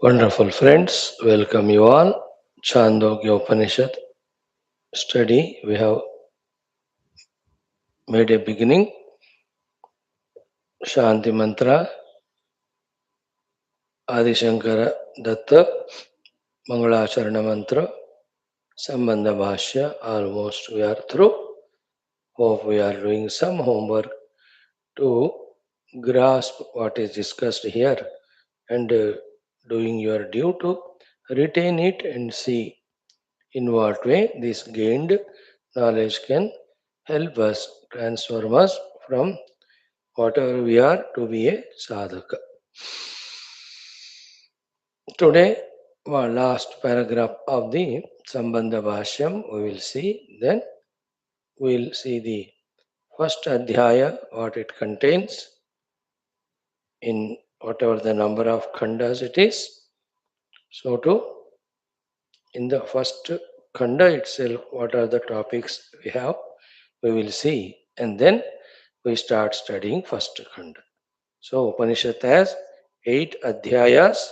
Wonderful friends, welcome you all. Chandogya Upanishad study. We have made a beginning. Shanti Mantra, Adi Shankara Datta, Mangalacharana Mantra, Sambandha Bhashya. Almost we are through. Hope we are doing some homework to grasp what is discussed here and doing your due to retain it and see in what way this gained knowledge can help us transform us from whatever we are to be a sadhaka. Today, our last paragraph of the Sambandha Bhashyam we will see. Then we will see the first adhyaya, what it contains in whatever the number of khandas it is. So, in the first khanda itself, what are the topics we have, we will see, and then we start studying first khanda. So, Upanishad has 8 adhyayas.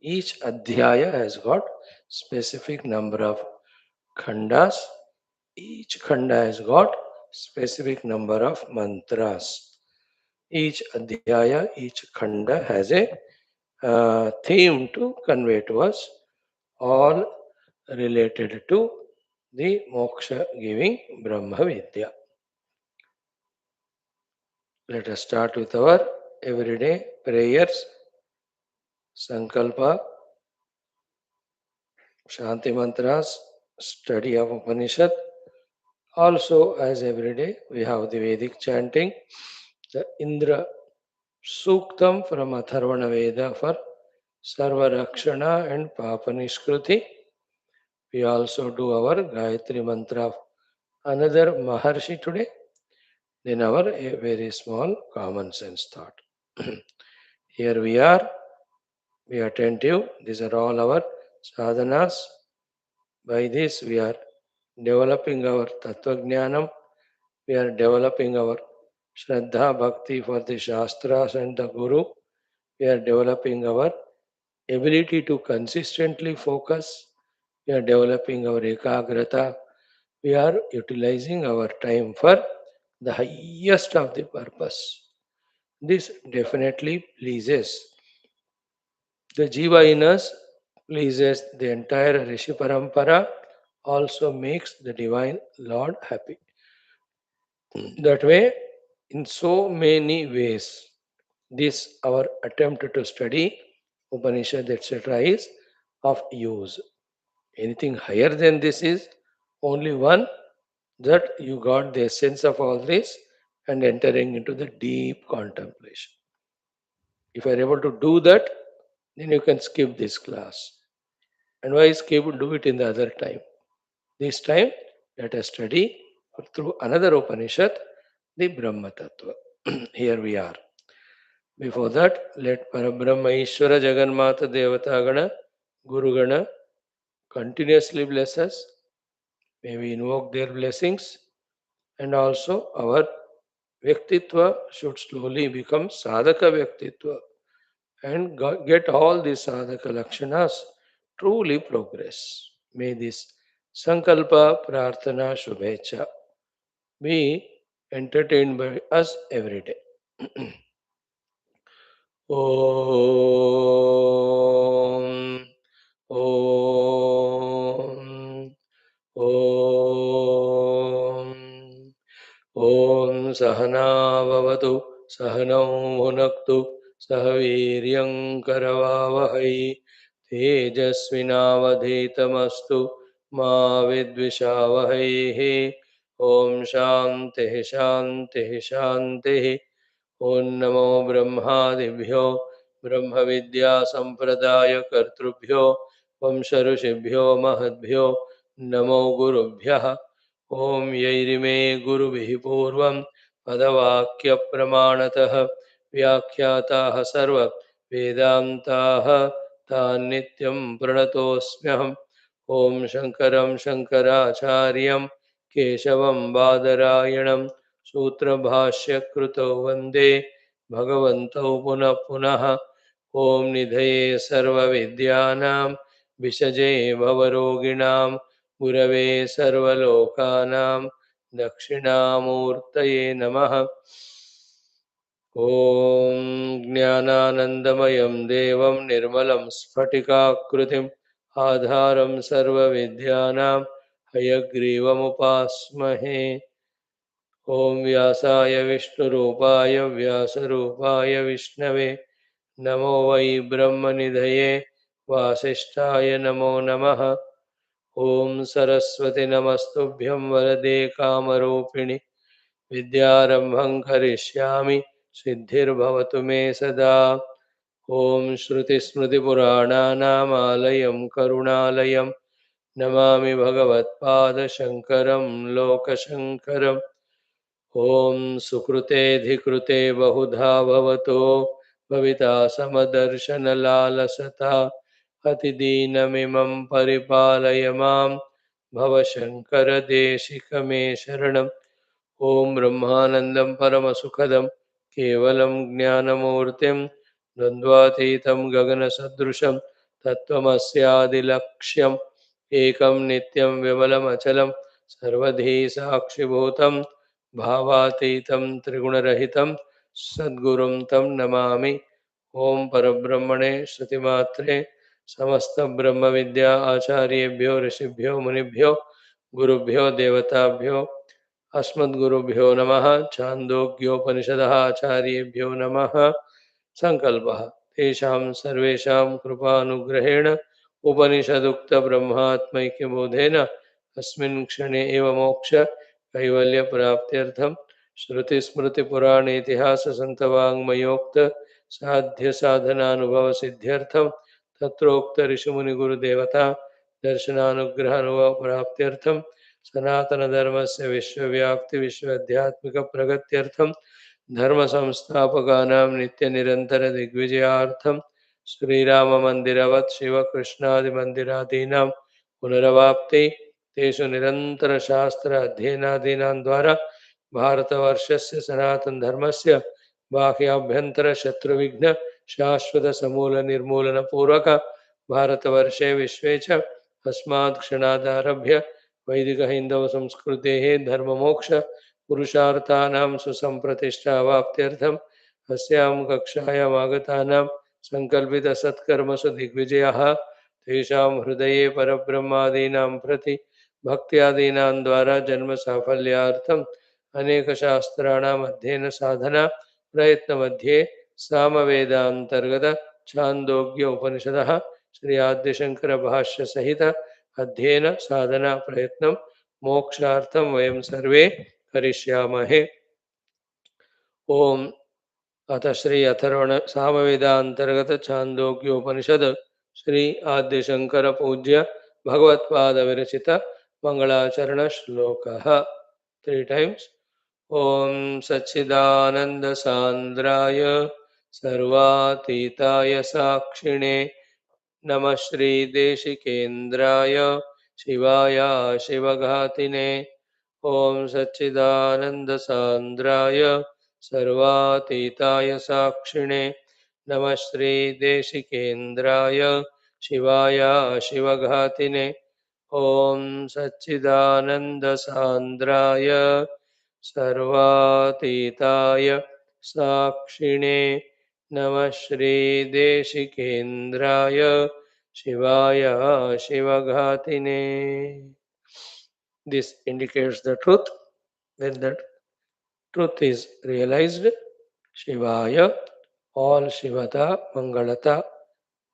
Each adhyaya has got specific number of khandas. Each khanda has got specific number of mantras. Each adhyaya, each khanda has a theme to convey to us, all related to the moksha giving Brahma Vidya. Let us start with our everyday prayers, Sankalpa, Shanti Mantras, study of Upanishad. Also, as every day, we have the Vedic chanting, the Indra Suktham from ATHARVANA Veda for SARVA RAKSHANA and PAPANISHKRUTI. We also do our Gayatri mantra of another Maharshi today. Then our a very small common sense thought. Here we are, be attentive. These are all our sadhanas. By this we are developing our Tattva Jnanam. We are developing our Shraddha Bhakti for the Shastras and the Guru. We are developing our ability to consistently focus. We are developing our Ekagrata. We are utilizing our time for the highest of the purpose. This definitely pleases the Jiva in us, pleases the entire Rishi Parampara, also makes the Divine Lord happy. That way, in so many ways, this our attempt to study Upanishad, etc., is of use. Anything higher than this is only one, that you got the essence of all this and entering into the deep contemplation. If you are able to do that, then you can skip this class. And why skip? Do it in the other time. This time, let us study through another Upanishad, the Brahma Tattva. Here we are. Before that, let Parabrahma Ishvara Jagannatha Devata Gana Guru Gana continuously bless us. May we invoke their blessings, and also our Vyaktitva should slowly become Sadhaka Vyaktitva and get all these Sadhaka Lakshanas truly progress. May this Sankalpa Prarthana Shubhecha be entertained by us every day. Om Om Om Om Sahana Vavatu Sahanau Bhunaktu Sahaviryam Karavavahai Tejasvinavadhetamastu Ma Vidvishavahai Om Shanti Shanti Shanti ॐ नमो ब्रह्मादिभ्यो ब्रह्मविद्यासम्प्रदायकर्तृभ्यो वंशऋषिभ्यो महद्भ्यो नमो गुरुभ्यः। ॐ यैरिमे गुरुभिः पूर्वं पदवाक्यप्रमाणतः व्याख्याताः सर्व वेदान्ताः तान् नित्यं प्रणतोऽस्म्यहम्। ॐ शङ्करं शङ्कराचार्यं केशवं बादरायणं सूत्रभाष्यकृतौ वन्दे भगवन्तौ पुनः पुनः। ॐ निधये सर्वविद्यानां विषजे भवरोगिणां गुरवे सर्वलोकानां दक्षिणामूर्तये नमः। ॐ ज्ञानानन्दमयं देवं निर्मलं स्फटिकाकृतिम् आधारं सर्वविद्यानां हयग्रीवमुपास्महे। ॐ व्यासाय विष्णुरूपाय व्यासरूपाय विष्णवे नमो वै ब्रह्मनिधये वासिष्ठाय नमो नमः। ॐ सरस्वती नमस्तुभ्यं वरदे कामरूपिणि विद्यारम्भं करिष्यामि सिद्धिर्भवतु मे सदा। ॐ श्रुतिस्मृतिपुराणानामालयं करुणालयं नमामि भगवत्पादशङ्करं लोकशङ्करम्। ॐ सुकृतेऽधिकृते बहुधा भवतो भविता समदर्शनलालसता अतिदीनमिमं परिपालय मां भवशङ्करदेशिकमे शरणम्। ॐ ब्रह्मानन्दं परमसुखदं केवलं ज्ञानमूर्तिं द्वन्द्वातीतं गगनसदृशं तत्त्वमस्यादिलक्ष्यम् एकं नित्यं विमलमचलं सर्वधी साक्षिभूतं भावातीतं त्रिगुणरहितं सद्गुरुं तं नमामि। ॐ परब्रह्मणे श्रुतिमात्रे समस्तब्रह्मविद्या आचार्येभ्यो ऋषिभ्यो मुनिभ्यो गुरुभ्यो देवताभ्यो अस्मद्गुरुभ्यो नमः। छान्दोग्योपनिषदः आचार्येभ्यो नमः। संकल्पः तेषां सर्वेषां कृपानुग्रहेण उपनिषदुक्तब्रह्मात्मैक्यबोधेन अस्मिन् क्षणे एव मोक्ष कैवल्यप्राप्त्यर्थं श्रुतिस्मृतिपुराणेतिहाससन्तवाङ्मयोक्त साध्यसाधनानुभवसिद्ध्यर्थं तत्रोक्तऋषिमुनिगुरुदेवता दर्शनानुग्रहानुभवप्राप्त्यर्थं सनातनधर्मस्य विश्वव्याप्तिविश्वध्यात्मिकप्रगत्यर्थं धर्मसंस्थापकानां नित्यनिरन्तरदिग्विजयार्थं श्रीराममन्दिरवत् शिवकृष्णादिमन्दिरादीनां पुनरवाप्ति तेषु निरन्तरशास्त्र अध्ययनादीनां द्वारा भारतवर्षस्य सनातनधर्मस्य बाह्याभ्यन्तरशत्रुविघ्न शाश्वतसमूलनिर्मूलनपूर्वक भारतवर्षे विश्वे च अस्मात् क्षणादारभ्य वैदिकहैन्दवसंस्कृतेः धर्ममोक्ष पुरुषार्थानां सुसम्प्रतिष्ठावाप्त्यर्थम् अस्यां कक्षायाम् आगतानां सङ्कल्पितसत्कर्मसु दिग्विजयः तेषां हृदये परब्रह्मादीनां प्रति भक्त्यादीनां द्वारा जन्मसाफल्यार्थम् अनेकशास्त्राणाम् अध्ययन साधना प्रयत्नमध्ये सामवेदान्तर्गत छान्दोग्य उपनिषदः श्री आद्यशंकर भाष्य सहित अध्ययन साधना प्रयत्नं मोक्षार्थं वयं सर्वे करिष्यामहे। ओम अथ श्री अथर्वण सामवेदांतर्गत छांदोग्योपनिषद श्री आद्यशंकर पूज्य भगवत्पाद विरचित मंगलाचरण श्लोकः 3 टाइम्स। ओम सच्चिदानंद सांद्राय सर्वातीताय साक्षिणे नमः श्री देशिकेन्द्राय शिवाय शिवघातिने। ओम सच्चिदानंद सांद्राय सर्वातीताय साक्षिणे नमः श्री देशिकेन्द्राय शिवाय शिवघातिने। ओम सच्चिदानंद सांद्राय सर्वातीताय साक्षिणे नमः श्री देशिकेन्द्राय शिवाय शिवघातिने। This indicates the truth. When that truth is realized, Shivaya, all Shivata, Mangalata,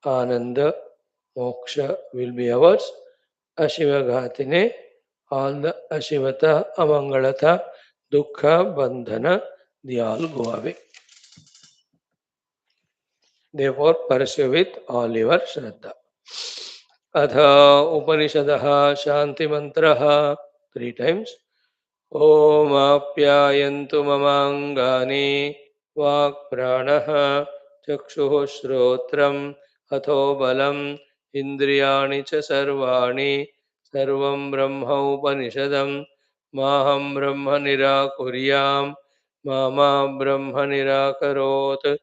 Ananda, Moksha will be ours. Ashivaghatine, all the Ashivata, Amangalata, Dukkha, Bandhana, they all go away. Therefore, pursue with all your Shraddha. Atha Upanishadaha Shanti Mantraha 3 times. Om Apyayantu Mamangani Vak Pranaha Chakshuh Shrotram Atho Balam Indriyani Cha Sarvani Sarvam Brahma Upanishadam Maham Brahma Nirakuryam Mama Brahma Nirakarot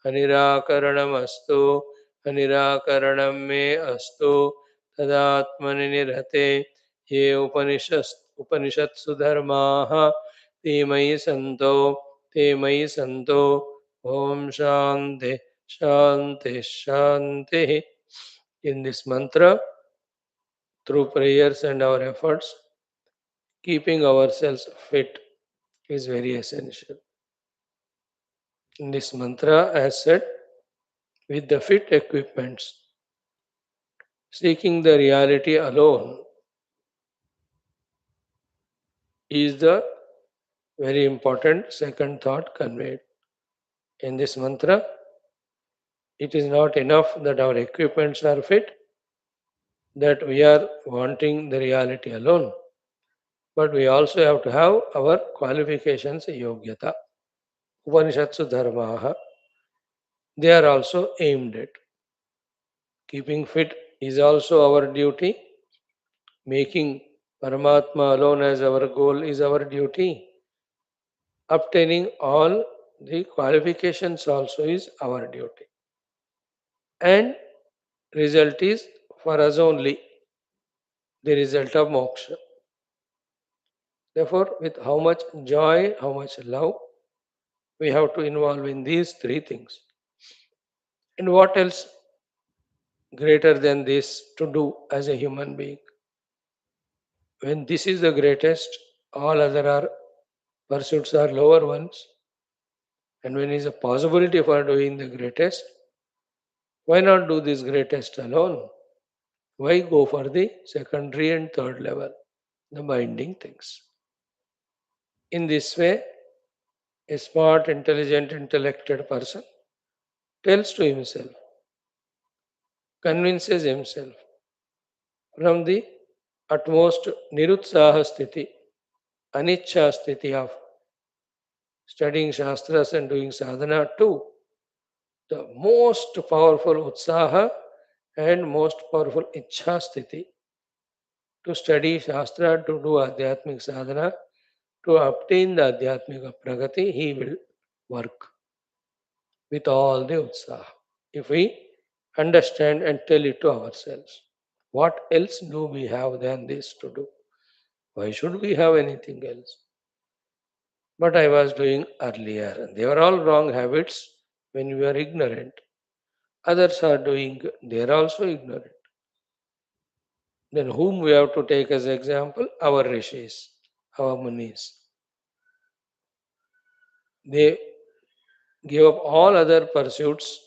Anirakaranamastu Anirakaranam me astu Tadatmani nirate ये उपनिषत्सु धर्माः ते मयि सन्तो ओम शांति शांति शांति. In this mantra, through prayers and our efforts, keeping ourselves fit is very essential. In this mantra, as said, with the fit equipments, seeking the reality alone is the very important second thought conveyed. In this mantra, it is not enough that our equipments are fit, that we are wanting the reality alone, but we also have to have our qualifications, yogyata. Upanishatsu dharmaha, they are also aimed at. Keeping fit is also our duty. Making Paramatma alone as our goal is our duty. Obtaining all the qualifications also is our duty. And result is for us only the result of moksha. Therefore, with how much joy, how much love, we have to involve in these three things. And what else greater than this to do as a human being? When this is the greatest, all other are pursuits are lower ones. And when is a possibility for doing the greatest, why not do this greatest alone? Why go for the secondary and third level, the binding things? In this way, a smart, intelligent, intellected person tells to himself, convinces himself from the utmost nirutsaha sthiti, anichcha sthiti of studying Shastras and doing sadhana to the most powerful utsaha and most powerful ichha sthiti to study Shastra, to do Adhyatmic sadhana, to obtain the Adhyatmika pragati, he will work with all the utsaha. If we understand and tell it to ourselves, what else do we have than this to do? Why should we have anything else? But I was doing earlier. They were all wrong habits when we are ignorant. Others are doing, they are also ignorant. Then whom we have to take as example? Our rishis, our munis. They give up all other pursuits,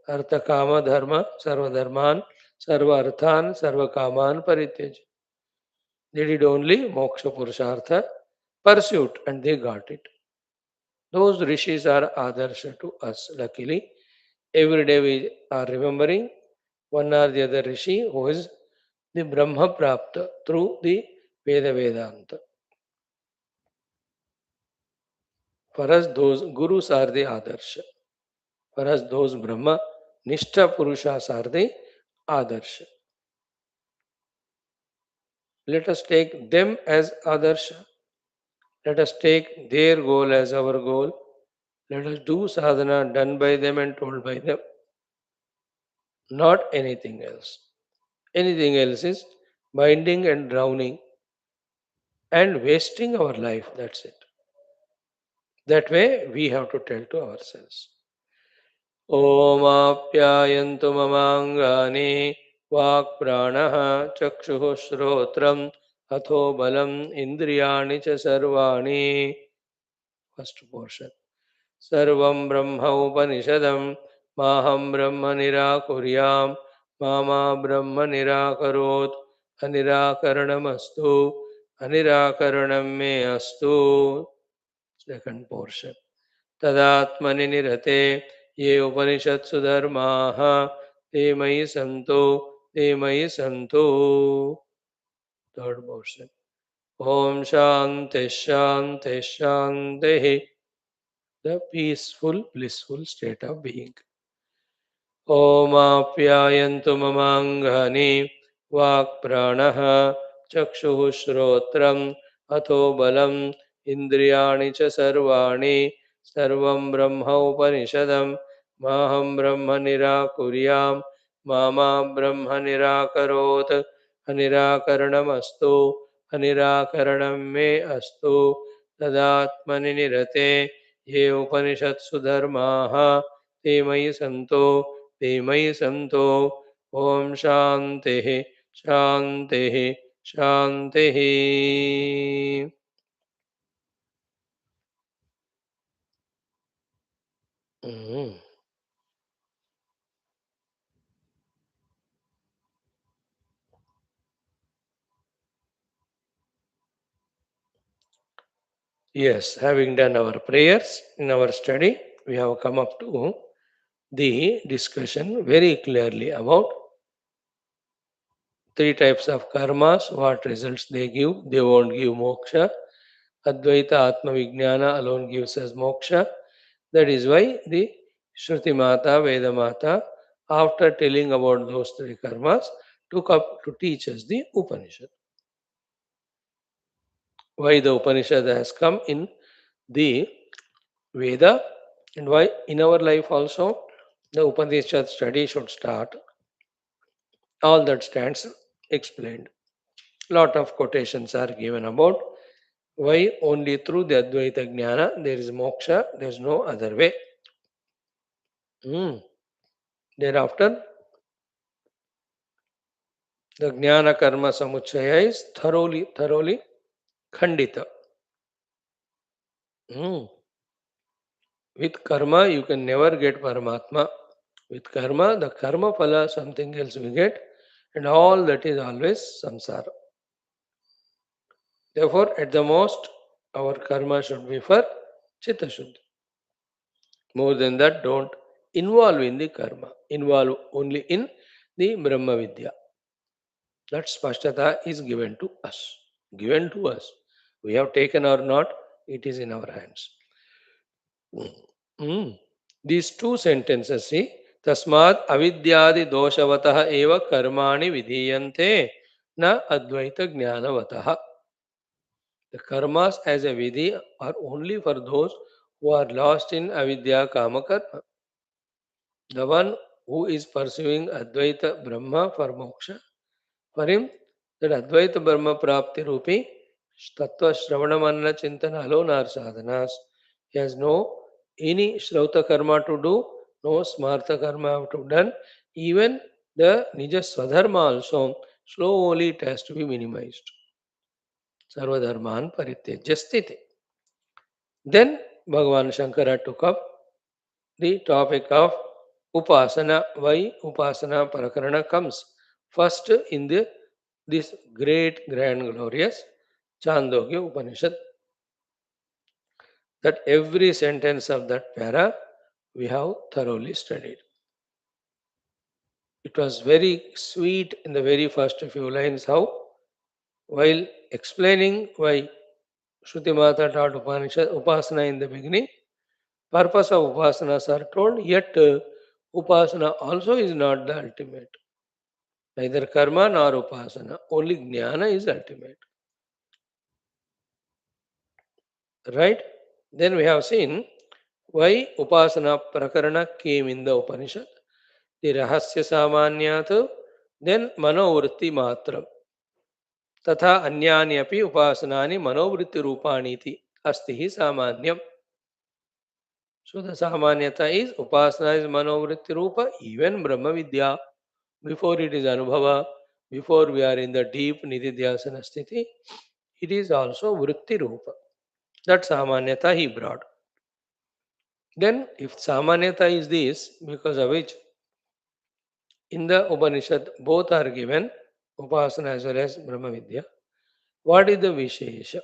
artha kama dharma, sarva dharman, sarva arthan, sarva kaman parityaj. They did only moksha purushartha pursuit and they got it. Those rishis are adarsha to us. Luckily, every day we are remembering one or the other rishi who is the Brahma Prapta through the Veda Vedanta. For us, those gurus are the adarsha. For us, those Brahma Nishtha Purushas are the adarsha. Let us take them as adarsha. Let us take their goal as our goal. Let us do sadhana done by them and told by them. Not anything else. Anything else is binding and drowning and wasting our life. That's it. That way we have to tell to ourselves. ओमाप्यायन्तु ममाङ्गानि वाक्प्राणः चक्षुः श्रोत्रम् अथो बलम् इन्द्रियाणि च सर्वाणि. First portion. Sarvam Brahma Upanishadam Maham Brahma Nirakuryam Mama Brahma Nirakarot Anirakaranamastu Anirakaranam me astu. Second portion. Tadatmani nirate ये उपनिषत्सु धर्माः ते मयि सन्तो ते मयि सन्तो. Third portion. Om Shanti Shanti Shanti. The peaceful, blissful state of being. ओमाप्यायन्तु ममाङ्गानि वाक्प्राणः चक्षुः श्रोत्रम् अथो बलम् इन्द्रियाणि च सर्वाणि सर्वं ब्रह्म उपनिषदं माहं ब्रह्म निराकुर्याम् मा ब्रह्म निराकरोत् अनिराकरणमस्तु अनिराकरणं मे अस्तु तदात्मनि निरते ये उपनिषत्सु धर्माः ते मयि सन्तो ते मयि सन्तो. ओम शांति शांति शांति. Yes, having done our prayers in our study, we have come up to the discussion very clearly about three types of karmas, what results they give. They won't give moksha. Advaita Atma Vijnana alone gives us moksha. That is why the Shruti Mata, Veda Mata, after telling about those three karmas, took up to teach us the Upanishad. Why the Upanishad has come in the Veda and why in our life also the Upanishad study should start. All that stands explained. Lot of quotations are given about why only through the Advaita Jnana there is moksha, there is no other way. Thereafter, the Jnana Karma Samuchaya is thoroughly khandita. With karma, you can never get Paramatma. With karma, the karma phala, something else we get, and all that is always samsara. Therefore, at the most, our karma should be for Chitta Shuddhi. More than that, don't involve in the karma. Involve only in the Brahma Vidya. That spashtata is given to us. Given to us. We have taken or not, it is in our hands. These two sentences, see, Tasmad avidyadi doshavataha eva karmani vidhiyante na advaita jnanavataha. The karmas as a vidhi are only for those who are lost in avidya kama karma. The one who is pursuing advaita brahma for moksha, for him, that advaita brahma prapti rupi tattva shravana manana chintana alone are sadhanas. He has no any shrauta karma to do, no smartha karma to done. Even the nija swadharma also, slowly it has to be minimized. Sarvadharman parityajya sthiti. Then Bhagavan Shankara took up the topic of Upasana. Why Upasana Prakarana comes first in this great, grand, glorious Chandogya Upanishad. That every sentence of that para we have thoroughly studied. It was very sweet in the very first few lines how, while explaining why Shruti Mata taught Upasana in the beginning, purpose of Upasanas are told, yet Upasana also is not the ultimate. Neither karma nor Upasana, only Jnana is ultimate. Right? Then we have seen why Upasana Prakarana came in the Upanishad. The Rahasya Samanyat, then Manovritti Matram. तथा अन्यानि अपि उपासनानि मनोवृत्ति रूपाणि इति अस्ति हि सामान्यम्. So the samanyata is upasana is manovritti rupa, even Brahma Vidya. Before it is anubhava, before we are in the deep nididhyasana sthiti, it is also vritti rupa. That samanyata he brought. Then if samanyata is this, because of which in the Upanishad both are given, upasana as well as Brahma Vidya, what is the Vishesha?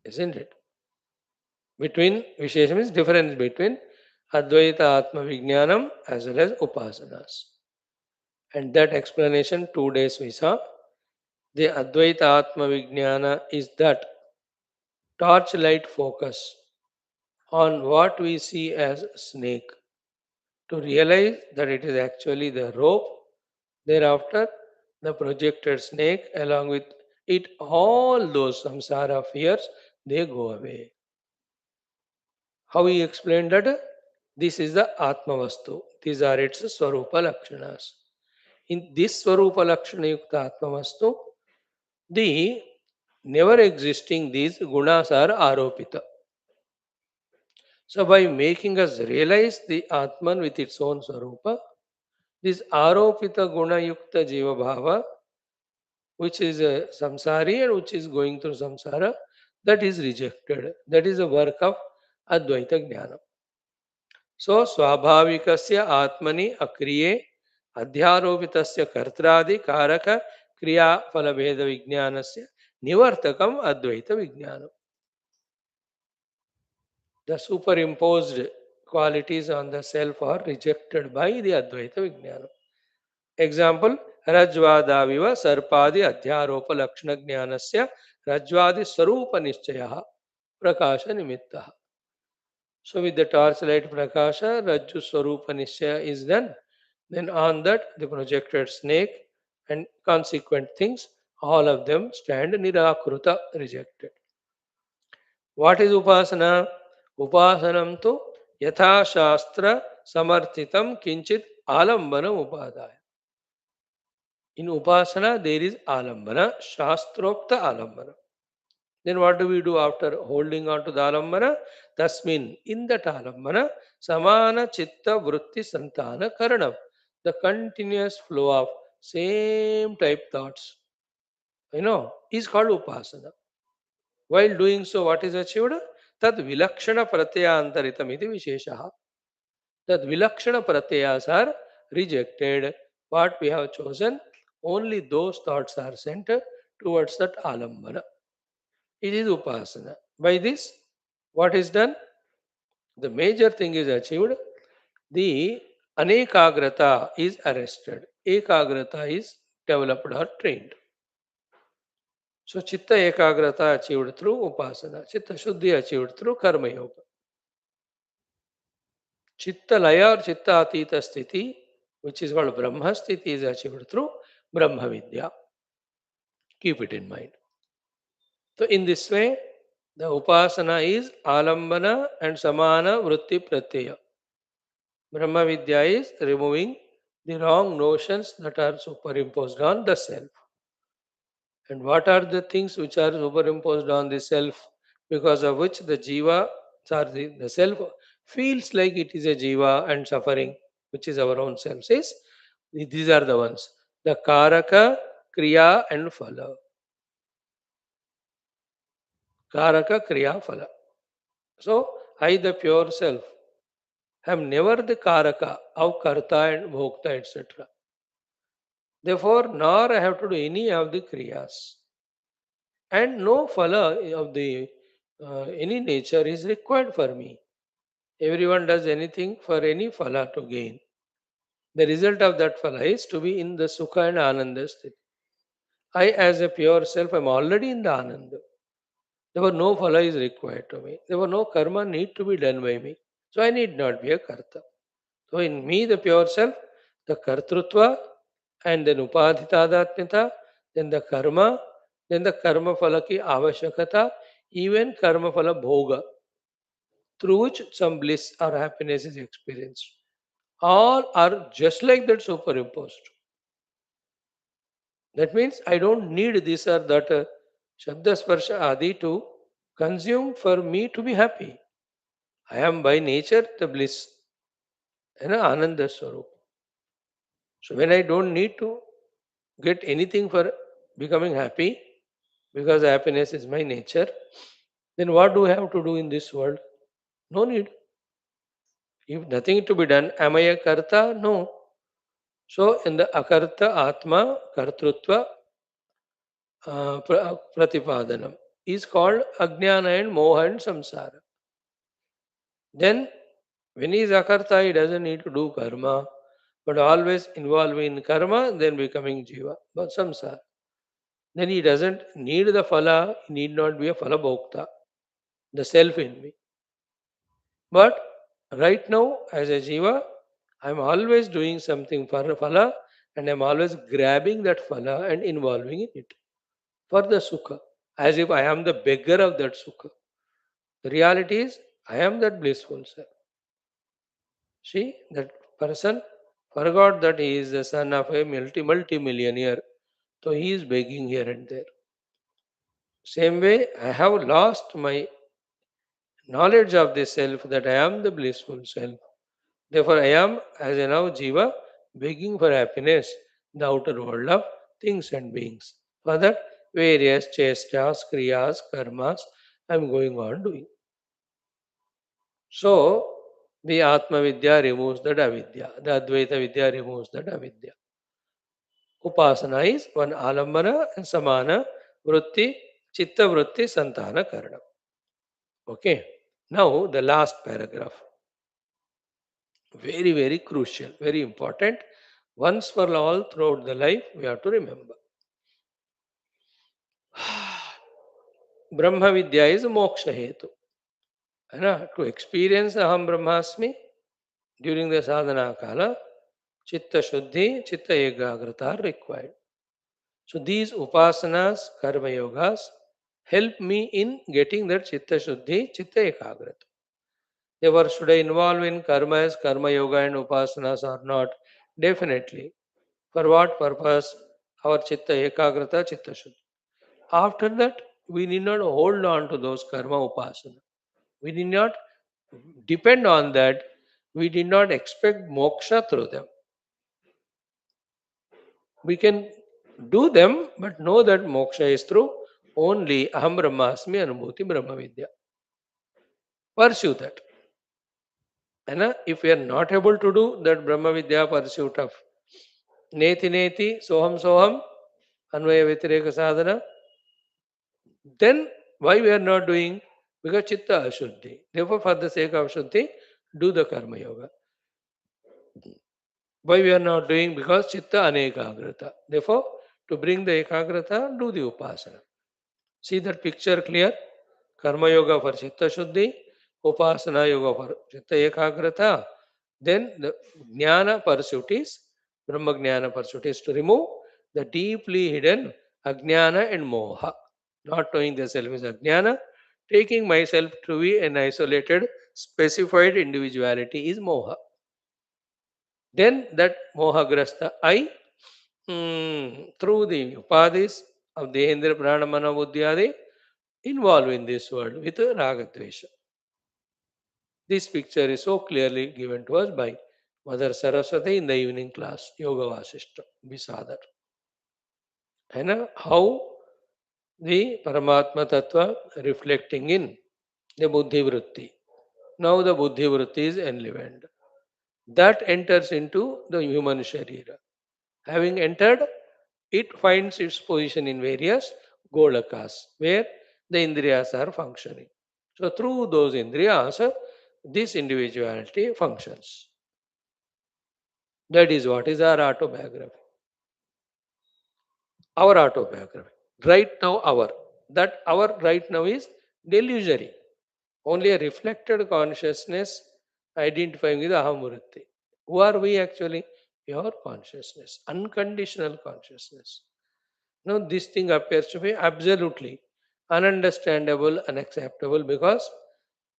Isn't it? Between Vishesha means difference between Advaita Atma Vijnanam as well as Upasanas. And that explanation 2 days we saw. The Advaita Atma Vijnana is that torchlight focus on what we see as snake to realize that it is actually the rope. Thereafter, the projected snake, along with it, all those samsara fears, they go away. How he explained that? This is the Atma Vastu. These are its Swarupa Lakshanas. In this Swarupa Lakshana Yukta Atma Vastu, the never existing these gunas are aropita. So by making us realize the Atman with its own Swarupa, this aropita guna yukta jiva bhava, which is a samsari and which is going through samsara, that is rejected. That is the work of Advaita Jnana. So स्वाभाविकस्य आत्मनि अक्रिये अध्यारोपितस्य कर्त्रादि कारक क्रियाफल भेद विज्ञानस्य निवर्तकम अद्वैत विज्ञानम. The superimposed qualities on the self are rejected by the Advaita Vijnana. Example, Rajvadaviva Sarpadi Adhyaropa Lakshana Jnanasya Rajvadi Sarupa Nishchayaha Prakasha Nimittaha. So with the torchlight Prakasha, Rajju Sarupa Nishchaya is done. Then on that, the projected snake and consequent things, all of them stand Nirakruta, rejected. What is Upasana? Upasanam to Yatha Shastra Samarthitam Kinchit Alambanam Upadaya. In Upasana, there is Alambana, Shastrokta Alambana. Then what do we do after holding on to the Alambana? Tasmin, in that Alambana, Samana Chitta Vritti Santana Karanam. The continuous flow of same type thoughts, is called Upasana. While doing so, what is achieved? Tad Vilakshana Pratyantaritam iti Visheshaha. That Vilakshana Pratyas are rejected. What we have chosen, only those thoughts are sent towards that Alambana. It is Upasana. By this, what is done? The major thing is achieved. The Anekagrata is arrested. Ekagrata is developed or trained. So Chitta Ekagrata achieved through Upasana. Chitta Shuddhi achieved through Karma Yoga. Chitta Laya or Chitta Atita Sthiti, which is called Brahma Sthiti, is achieved through Brahma Vidya. Keep it in mind. So in this way, the Upasana is Alambana and Samana Vritti Pratyaya. Brahma Vidya is removing the wrong notions that are superimposed on the self. And what are the things which are superimposed on the self, because of which the jiva, sorry, the self feels like it is a jiva and suffering, which is our own self, says these are the ones. The karaka, kriya and phala. Karaka, kriya, phala. So, I, the pure self, am never the karaka of karta and bhokta, etc. Therefore, nor I have to do any of the kriyas. And no phala of the any nature is required for me. Everyone does anything for any phala to gain. The result of that phala is to be in the sukha and ananda sthiti. I, as a pure self, am already in the ananda. Therefore, no phala is required to me. Therefore, no karma need to be done by me. So, I need not be a karta. So, in me, the pure self, the kartrutva, and then upadhitadatmita, then the karma phala ki avashyakata, even karma phala bhoga, through which some bliss or happiness is experienced. All are just like that superimposed. That means I don't need this or that Shabda Sparsha Adi to consume for me to be happy. I am by nature the bliss and Ananda Swarup. So when I don't need to get anything for becoming happy, because happiness is my nature, then what do I have to do in this world? No need. If nothing to be done, am I a karta? No. So in the akarta atma kartrutva pratipadanam is called ajnana and moha and samsara. Then, when he is akarta, he doesn't need to do karma, but always involved in karma, then becoming jiva, but samsara. Then he doesn't need the phala, he need not be a phala bhokta, the self in me. But right now, as a jiva, I'm always doing something for phala, and I'm always grabbing that phala and involving in it for the sukha, as if I am the beggar of that sukha. The reality is, I am that blissful self. See, that person forgot that he is the son of a multi-millionaire, so he is begging here and there. Same way, I have lost my knowledge of the self that I am the blissful self. Therefore, I am, as a now Jiva, begging for happiness, the outer world of things and beings. For that, various chestas, kriyas, karmas, I am going on doing. So, the Atma Vidya removes that avidya. The Advaita Vidya removes that avidya. Upasana is one alambana and samana vritti, chitta vritti, santana karanam. Okay. Now, the last paragraph. Very, very crucial, very important. Once for all throughout the life, we have to remember. Brahma Vidya is moksha hetu. To experience Aham Brahmasmi during the sadhana kala, chitta shuddhi, chitta egagrata are required. So these upasanas, karma yogas help me in getting that chitta shuddhi, chitta ekagrata. Therefore, should I involve in karmas, karma yoga and upasanas or not? Definitely. For what purpose? Our chitta ekagrata, chitta shuddhi. After that, we need not hold on to those karma upasana. We need not depend on that. We did not expect moksha through them. We can do them, but know that moksha is through only Aham Brahmasmi Anubhuti Brahma Vidya. Pursue that. And if we are not able to do that Brahma Vidya pursuit of Neti Neti, Soham Soham, Anvaya Vyatireka Sadhana, then why we are not doing? Because Chitta Ashuddhi. Therefore, for the sake of Shuddhi, do the Karma Yoga. Why we are not doing? Because Chitta Anekagrata. Therefore, to bring the Ekagrata, do the Upasana. See that picture clear? Karma Yoga for Chitta Shuddhi, Upasana Yoga for Chitta Ekagrata. Then the Jnana pursuit is, Brahma Jnana pursuit is to remove the deeply hidden Ajnana and Moha. Not knowing the self is Ajnana, taking myself to be an isolated, specified individuality is Moha. Then that Mohagrasta I, through the Upadis of the Indra Pranamana Buddhyadi, involved in this world with Ragadvesha. This picture is so clearly given to us by Mother Saraswati in the evening class, Yoga Vasishta. We saw that. And how the Paramatma Tattva reflecting in the Buddhi Vritti. Now the Buddhi Vritti is enlivened. That enters into the human Sharira. Having entered, it finds its position in various Golakas, where the Indriyas are functioning. So through those Indriyas, this individuality functions. That is what is our autobiography. Our autobiography. Right now, our. That our right now is delusory. Only a reflected consciousness identifying with Ahamuritti. Who are we actually? Pure consciousness, unconditional consciousness. Now, this thing appears to be absolutely ununderstandable, unacceptable because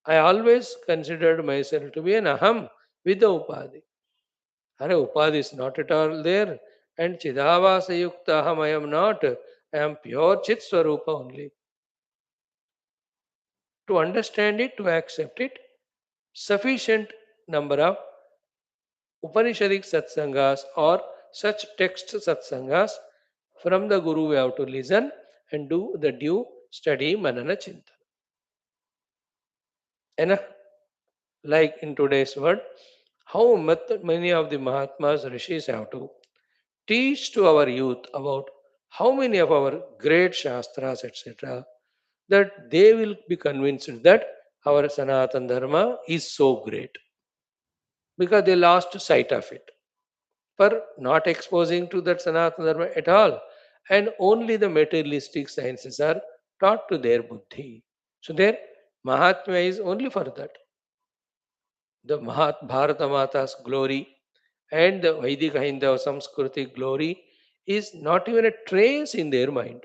I always considered myself to be an Aham with the Upadhi. Are Upadhi is not at all there. And Chidavasa Yukta Aham, I am not. I am pure Chit Swarupa only. To understand it, to accept it, sufficient number of Upanishadic satsangas or such text satsangas from the Guru we have to listen and do the due study manana chinta. And like in today's word, how many of the Mahatmas, Rishis have to teach to our youth about how many of our great Shastras, etc., that they will be convinced that our Sanatan Dharma is so great? Because they lost sight of it for not exposing to that Sanatana Dharma at all. And only the materialistic sciences are taught to their buddhi. So their Mahatmya is only for that. The Bharata Mata's glory and the Vedic Hindava Samskriti glory is not even a trace in their mind.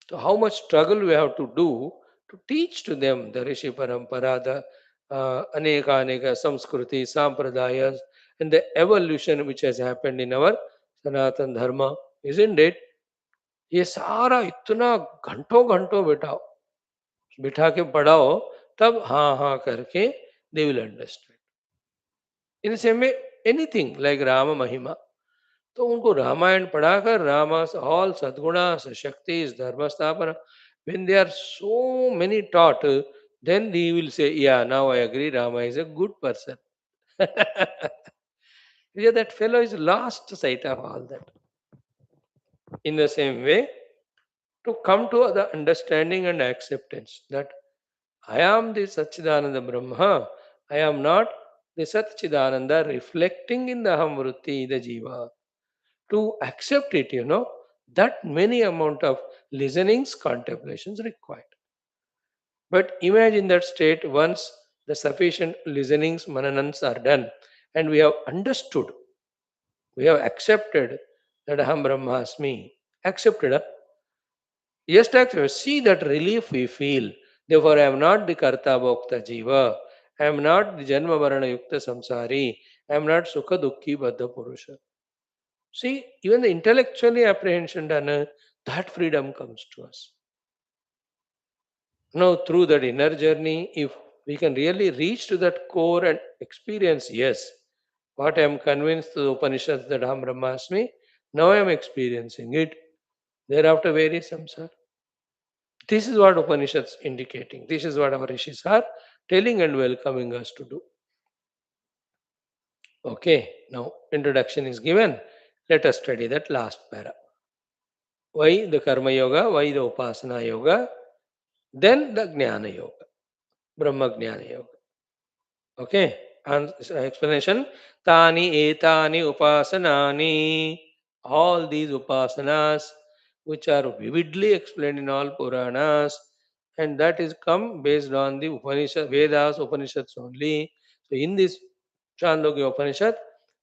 So how much struggle we have to do to teach to them the Rishi Parampara, the Aneka Aneka Samskriti, Sampradayas, and the evolution which has happened in our Sanatan Dharma, isn't it? ये सारा इतना घंटों घंटों बिठाओ बिठा के पढ़ाओ तब हाँ हाँ करके they will understand in same में एनीथिंग लाइक राम महिमा तो उनको रामायण पढ़ाकर रामा ऑल सद्गुणा शक्ति धर्म स्थापना when they are so many taught then he will say yeah now I agree Rama is a good person. Yeah, that fellow is lost sight of all that. In the same way, to come to the understanding and acceptance that I am the Satchidananda Brahma, I am not the Satchidananda reflecting in the Hamvruti, the Jiva. To accept it, that many amount of listenings, contemplations required. But imagine that state once the sufficient listenings, mananans are done, and we have understood, we have accepted that Aham Brahmasmi, accepted. Yes, accept. See that relief we feel. Therefore, I am not the Karta Bhokta Jiva. I am not the Janma Varana Yukta Samsari. I am not Sukha Dukhi Baddha Purusha. See, even the intellectually apprehension done, that freedom comes to us. Now, through that inner journey, if we can really reach to that core and experience, yes, what I am convinced to the Upanishads that Aham Brahmasmi, now I am experiencing it. Thereafter, where is samsara? This is what Upanishads indicating. This is what our rishis are telling and welcoming us to do. Okay, now introduction is given. Let us study that last para. Why the Karma Yoga? Why the Upasana Yoga? Then the Jnana Yoga, Brahma Jnana Yoga. Okay, and explanation. Tani etani upasanani. All these upasanas, which are vividly explained in all Puranas, and that is come based on the Upanishad, Vedas, Upanishads only. So in this Chandogya Upanishad,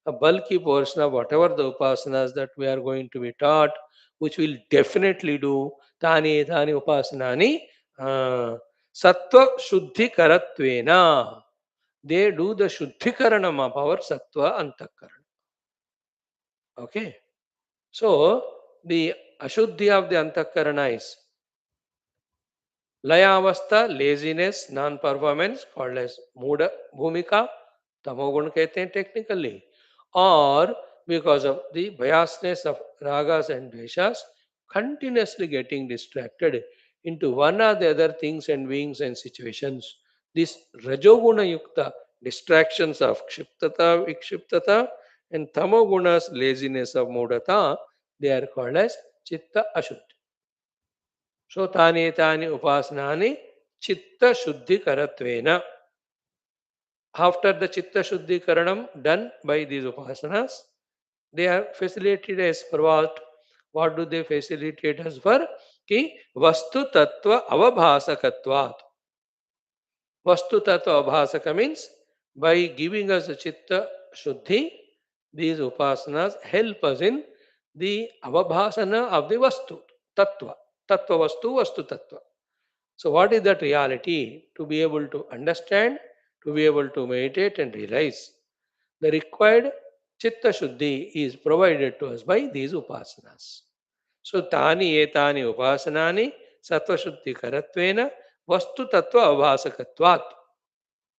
a bulky portion of whatever the upasanas that we are going to be taught, which will definitely do tani etani upasanani, sattva shuddhi karatvena. They do the shuddhikaranam of our sattva antakarana. Okay. So the ashuddhi of the antakarana is Layavastha, laziness, non-performance, called as Muda Bhumika, Tamogun कहते हैं technically, or because of the biasness of ragas and dveshas, continuously getting distracted into one or the other things and beings and situations. This Rajoguna Yukta distractions of Kshiptata, Vikshiptata, and Tamoguna's laziness of Mudata, they are called as Chitta Ashuddhi. So tani tani upasanani chitta shuddhi karatvena. After the chitta shuddhi karanam done by these upasanas, they are facilitated as per what? What do they facilitate us for? Ki vastu tattva avabhasakatvat. Vastu tattva avabhasaka means by giving us a chitta shuddhi, these upasanas help us in the avabhasana of the vastu, tattva. Tattva vastu, vastu tattva. So, what is that reality? To be able to understand, to be able to meditate and realize, the required chitta shuddhi is provided to us by these upasanas. So, tani etani upasanani sattva shuddhi karatvena vastu tattva avasakatvat.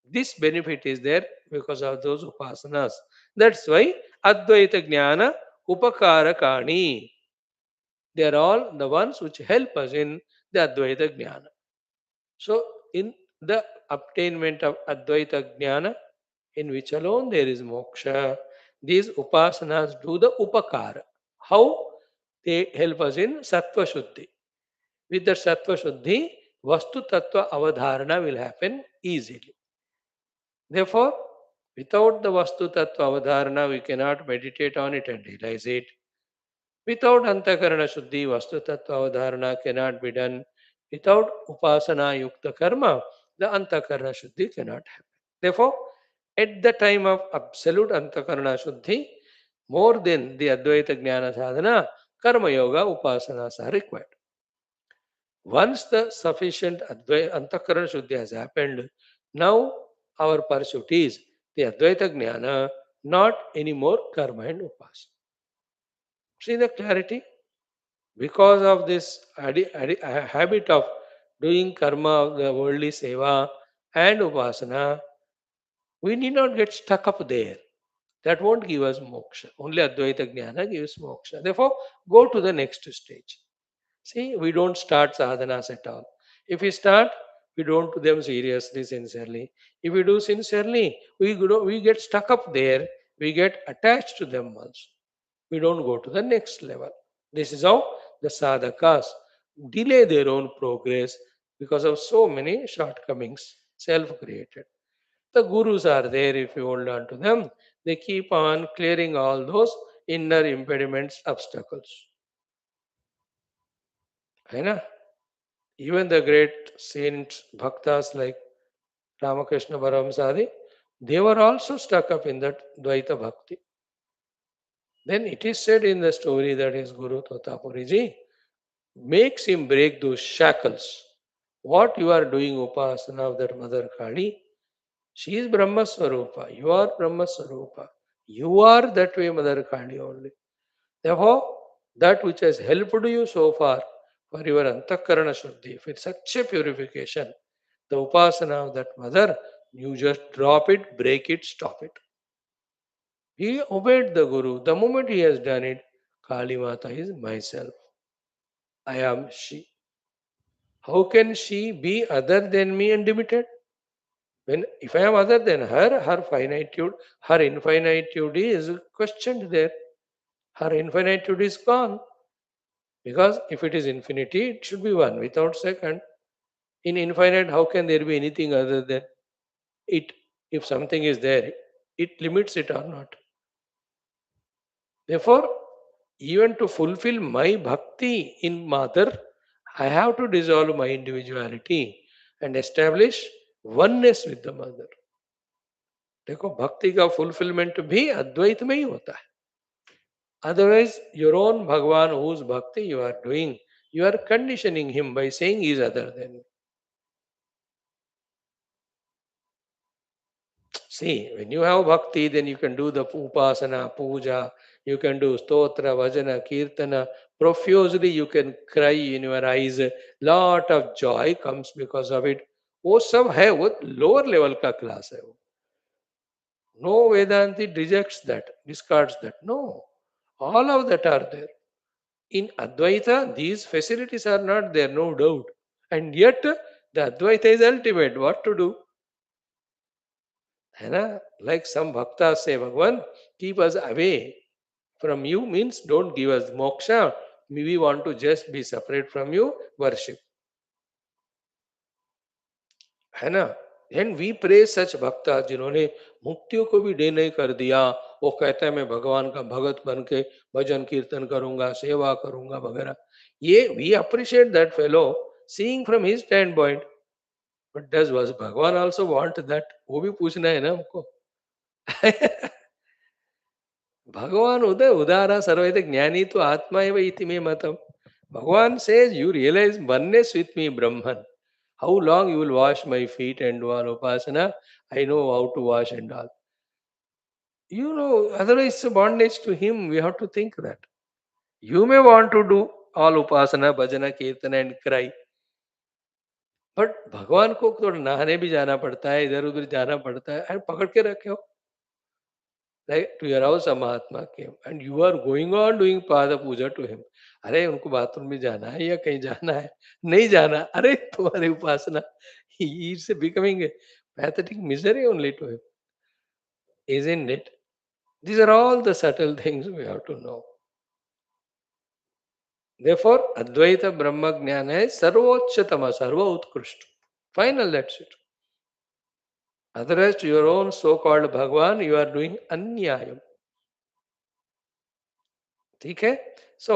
This benefit is there because of those upasanas. That's why Advaita Jnana Upakarakani. They are all the ones which help us in the Advaita Jnana. So, in the obtainment of Advaita Jnana, in which alone there is moksha, these upasanas do the upakara. How? They help us in Sattva Shuddhi. With the Sattva Shuddhi, Vastu Tattva Avadharana will happen easily. Therefore, without the Vastu Tattva Avadharana, we cannot meditate on it and realize it. Without Antakarana Shuddhi, Vastu Tattva Avadharana cannot be done. Without Upasana Yukta Karma, the Antakarana Shuddhi cannot happen. Therefore, at the time of absolute Antakarana Shuddhi, more than the Advaita Jnana Sadhana, Karma Yoga Upasanas are required. Once the sufficient Antakarana Shuddhi has happened, now our pursuit is the Advaita Jnana, not anymore Karma and Upasana. See the clarity? Because of this habit of doing karma of the worldly seva and upasana, we need not get stuck up there. That won't give us moksha. Only Advaita Jnana gives moksha. Therefore, go to the next stage. See, we don't start sadhanas at all. If we start, we don't do them seriously, sincerely. If we do sincerely, we get stuck up there. We get attached to them also. We don't go to the next level. This is how the sadhakas delay their own progress because of so many shortcomings, self created. The gurus are there if you hold on to them. They keep on clearing all those inner impediments, obstacles. है ना? Even the great saints, bhaktas like Ramakrishna Paramsadi, they were also stuck up in that Dvaita Bhakti. Then it is said in the story that his Guru Totapuriji makes him break those shackles. What you are doing, Upasana of that Mother Kali, she is Brahma Swarupa. You are Brahma Swarupa. You are that way, Mother Kali only. Therefore, that which has helped you so far for your Antakarana Shuddhi, if it's such a purification, the Upasana of that Mother, you just drop it, break it, stop it. He obeyed the Guru. The moment he has done it, Kali Mata is myself. I am she. How can she be other than me and limited? When if I am other than her, her finitude, her infinitude is questioned there. Her infinitude is gone. Because if it is infinity, it should be one without second. In infinite, how can there be anything other than it? If something is there, it limits it or not. Therefore, even to fulfill my bhakti in mother, I have to dissolve my individuality and establish oneness with the mother. देखो भक्ति का fulfilment भी अद्वैत में ही होता है. Otherwise, your own Bhagwan whose bhakti you are doing, you are conditioning him by saying he is other than me. See, when you have bhakti, then you can do the upasana, puja, you can do stotra, vajana, kirtana. Profusely you can cry in your eyes. Lot of joy comes because of it. वो सब है, वो lower level का class है वो. No Vedanti rejects that, discards that. No, all of that are there. In Advaita, these facilities are not there, no doubt. And yet, the Advaita is ultimate. What to do? है ना? Like some bhaktas say, Bhagwan, keep us away from you means don't give us moksha. We want to just be separate from you, worship. है ना? And we praise such भक्ता जिन्होंने मुक्तियों को भी डिने कर दिया. वो कहता है मैं भगवान का भगत बन के भजन कीर्तन करूंगा, सेवा करूंगा वगैरह. ये we appreciate that fellow seeing from his standpoint. But does was भगवान also want that? वो भी पूछना है ना हमको. भगवान उदय उदारा सर्वैत ज्ञानी तो आत्मा एव इति मे मतम. Bhagavan says, you realize oneness with me, Brahman. How long you will wash my feet and do all upasana? I know how to wash and all. You know, otherwise it's a bondage to him. We have to think that. You may want to do all upasana, bhajana, kirtana and cry. But भगवान को थोड़ा नहाने भी जाना पड़ता है, इधर उधर जाना पड़ता है, and पकड़ के रखे हो. Like to your house, a Mahatma came and you are going on doing Pada Puja to him. अरे उनको बाथरूम में जाना है या कहीं जाना है, नहीं जाना, अरे तुम्हारी उपासना. He is becoming a pathetic misery only to him, isn't it? These are all the subtle things we have to know. Therefore, Advaita Brahma Jnana is Sarvochatama, Sarva Utkrishta. Final, that's it. Otherwise, to your own so-called Bhagwan, you are doing Anyayam. ठीक है सो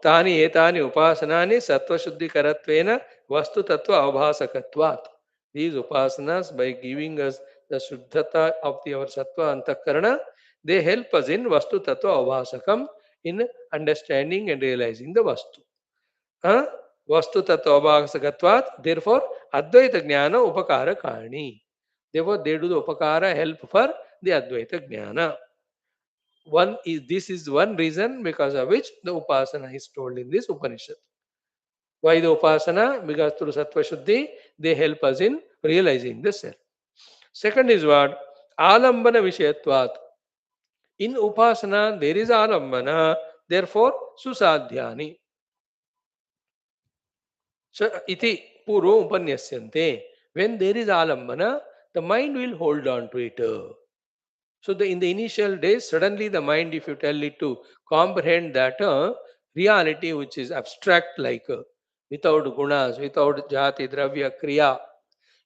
तानि एतानि उपासनानि सत्वशुद्धिकरत्वेन वस्तुतत्व अवभासकत्वात् these upasanas by giving us the shuddhata of the our sattva antakarana they help us in vastu tattva avasakam in understanding and realizing the vastu vastu tattva avasakatvat therefore advaita jnana upakara karani therefore they do the upakara help for the advaita jnana one is this is one reason because of which the upasana is told in this Upanishad. Why the upasana? Because through sattva shuddhi they help us in realizing the self. Second is what? Alambana vishayatvat. In upasana there is alambana, therefore susadhyani. So iti purva upanyasyante. When there is alambana, the mind will hold on to it. So in the initial days, suddenly the mind, if you tell it to comprehend that reality which is abstract like without gunas, without jati, dravya, kriya,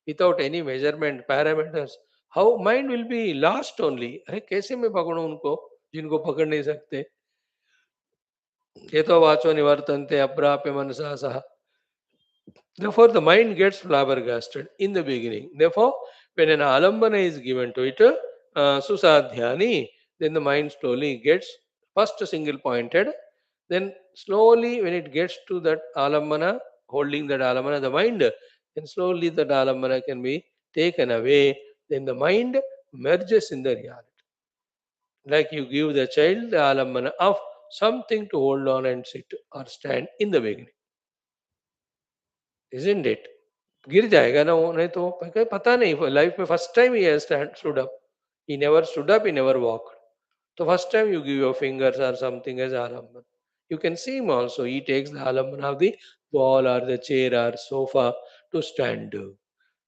without any measurement, parameters, how mind will be lost only. अरे कैसे मैं पकड़ूं उनको जिनको पकड़ नहीं सकते ये तो वाचो निवर्तन्ते अप्राप्य मनसा सह Therefore, the mind gets flabbergasted in the beginning. Therefore, when an alambana is given to it, susadhyani, then the mind slowly gets first single pointed. Then slowly, when it gets to that alambana, holding that alambana, the mind, then slowly that alambana can be taken away. Then the mind merges in the reality. Like you give the child the alambana of something to hold on and sit or stand in the beginning. Isn't it? गिर जाएगा ना वो नहीं तो पता नहीं life में first time ही stood up he never stood up he never walk तो first time you give your fingers और something as alambana you can see him also he takes the alamban of the wall or the chair or sofa to stand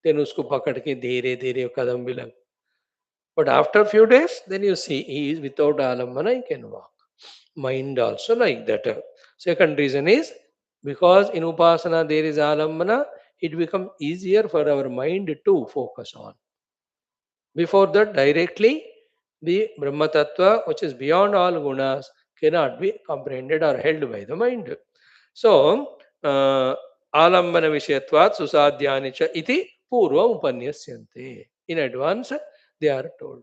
then उसको पकड़ के धीरे धीरे कदम भी लग but after few days then you see he is without alambana he can walk mind also like that second reason is because in upasana there is alambana it becomes easier for our mind to focus on. Before that, directly the Brahma Tattva, which is beyond all gunas, cannot be comprehended or held by the mind. So, alambana vishayatvat susadhyani cha iti purva upanyasyante. In advance, they are told.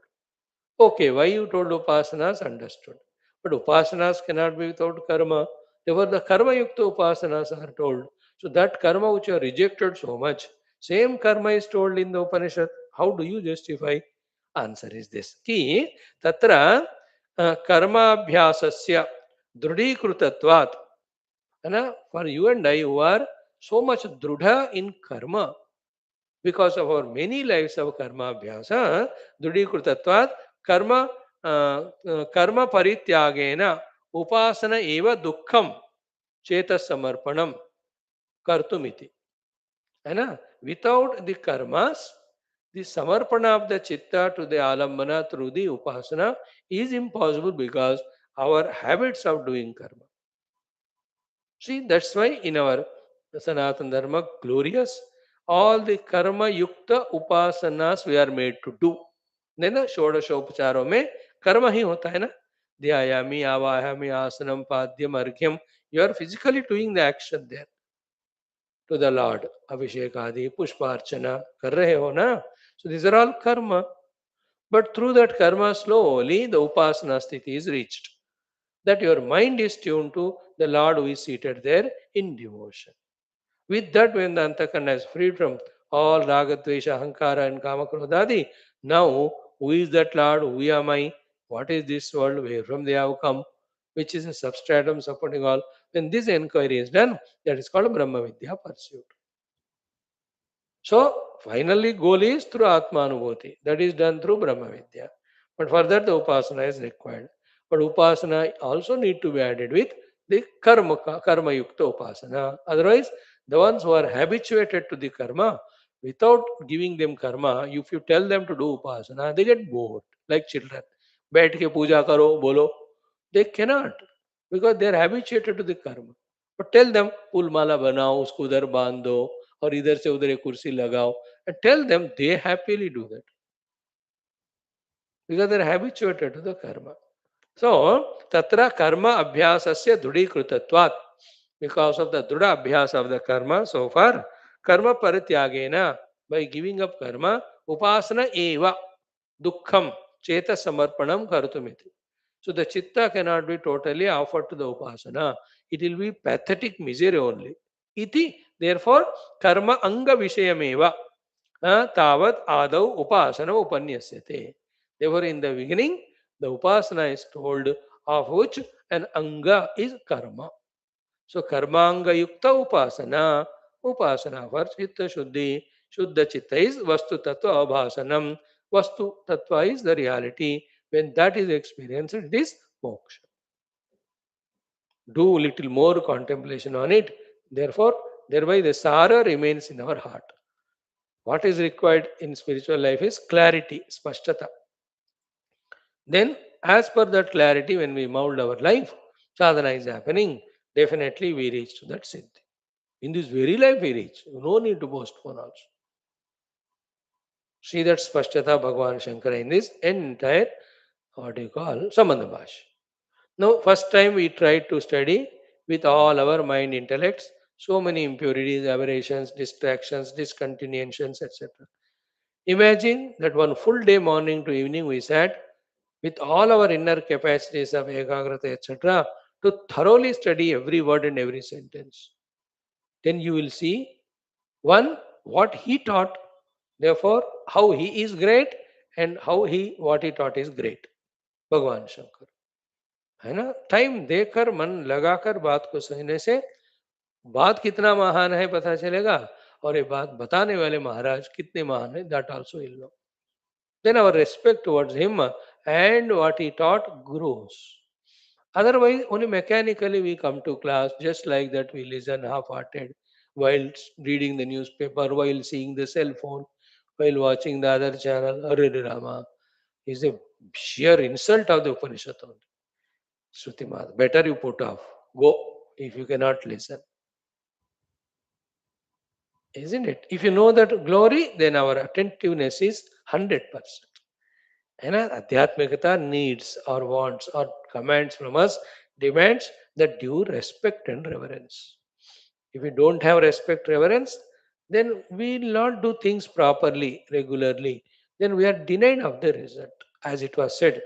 Okay, why you told upasanas? Understood. But upasanas cannot be without karma. Therefore, the karma yukta upasanas are told. So that karma which you are rejected so much, same karma is told in the Upanishad. How do you justify? Answer is this. Ki tatra karma abhyasasya drudikrutatvat. For you and I who are so much drudha in karma, because of our many lives of karma abhyasa, drudikrutatvat कर्म कर्म परित्यागेन उपासना एव दुखम चेत समर्पणम कर्तुमिति है ना without the karmas the samarpana of the chitta to the alambana through the upasana is impossible because our habits of doing karma. See, that's why in our Sanatana Dharma, glorious, all the karma yukta upasanas we are made to do. नहीं ना षोडशोपचारों में कर्म ही होता है ना ध्यायामि आवाहयामि आसनम पाद्यम अर्घ्यम you are physically doing the action there to the lord अभिषेक आदि पुष्पार्चना कर रहे हो ना so this are all karma but through that karma slowly the upasana sthiti is reached that your mind is tuned to the Lord who is seated there in devotion. With that, when the Antakarana is freed from all Raga, Dvesha, Ahankara and Kama, Krodhadi, now who is that Lord? Who am I? What is this world? Where from they have come? Which is a substratum supporting all. When this inquiry is done, that is called Brahma Vidya pursuit. So, finally, goal is through Atmanubhuti. That is done through Brahma Vidya. But for that, the Upasana is required. But Upasana also need to be added with the Karma Yukta Upasana. Otherwise, the ones who are habituated to the Karma, without giving them Karma, if you tell them to do Upasana, they get bored, like children. बैठ के पूजा करो बोलो they cannot because they are habituated to the karma But tell them, फूल माला बनाओ, उसको उधर बांध दो, और इधर से उधर एक कुर्सी लगाओ, and tell them they happily do that because they're habituated to the karma. So, tatra karma abhyasasya dhrudikrutatvat. Because of the druda abhyas of the karma so far, karma parityagena, by giving up karma, upasana eva dukkham cheta samarpanam kartumiti. So the chitta cannot be totally offered to the upasana. It will be pathetic misery only. Iti, therefore, karma anga vishayameva tavat adau upasana upanyasyate. Therefore, in the beginning, the upasana is told, of which an anga is karma. So, karmanga yukta upasana, upasana for chitta shuddhi, shuddha chitta is vastu tattva abhasanam, vastu tattva is the reality. When that is experienced, it is moksha. Do little more contemplation on it. Therefore, thereby the sara remains in our heart. What is required in spiritual life is clarity, spashtata. Then, as per that clarity, when we mold our life, sadhana is happening, definitely we reach to that siddhi. In this very life we reach. No need to postpone also. See that spashtata Bhagavan Shankara in this entire, what you call, Sambandha Bhashyam. Now, first time we tried to study with all our mind intellects, so many impurities, aberrations, distractions, discontinuations, etc. Imagine that one full day, morning to evening, we sat with all our inner capacities of ekagrata, etc., to thoroughly study every word and every sentence. Then you will see one, what he taught, therefore, how he is great, and how he, what he taught is great. भगवान शंकर, है ना? Time देकर मन लगाकर बात को समझने से बात कितना महान है पता चलेगा, और ये बात बताने वाले महाराज कितने महान है, that also will know. Then our respect towards him and what he taught grows. Otherwise, only mechanically we come to class, just like that we listen half-hearted while reading the newspaper, while seeing the cell phone, while watching the other channel. Hare Rama is a sheer insult of the Upanishad only. Shruti Mata, better you put off. Go if you cannot listen. Isn't it? If you know that glory, then our attentiveness is 100%. And Adhyatmikata needs or wants or commands from us, demands the due respect and reverence. If we don't have respect, reverence, then we will not do things properly, regularly. Then we are denied of the result. As it was said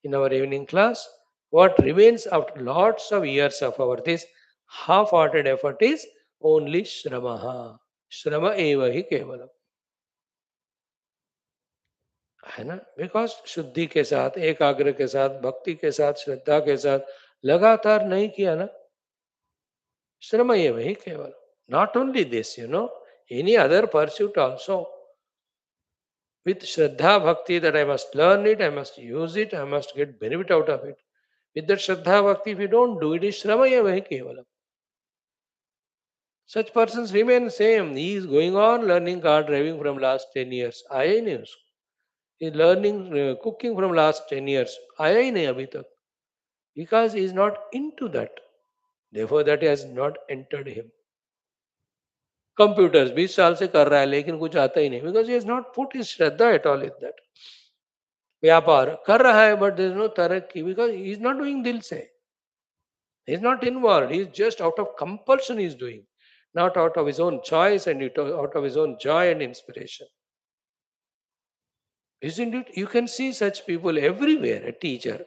in our evening class, what remains after lots of years of our this half-hearted effort is only shramaha. Shrama eva hi kevalam. है ना? Because शुद्धि के साथ, एकाग्र के साथ, भक्ति के साथ, श्रद्धा के साथ लगातार नहीं किया ना, श्रम ये वही केवल. Not only this, you know, any other pursuit also with Shraddha Bhakti, that I must learn it, I must use it, I must get benefit out of it. With that Shraddha Bhakti, if you don't do it, is Shramaya Vahi Kevalam. Such persons remain same. He is going on learning car driving from last 10 years. आया ही नहीं उसको. He is learning cooking from last 10 years. आया ही नहीं अभी तक. Because he is not into that. Therefore, that has not entered him. Computers 20 साल से कर रहा है लेकिन कुछ आता ही नहीं. Because he has not put his Shraddha at all in that. व्यापार कर रहा है but there is no तरक्की because he is not doing दिल से. He is not involved. He is just out of compulsion he is doing. Not out of his own choice and out of his own joy and inspiration. Isn't it? You can see such people everywhere. A teacher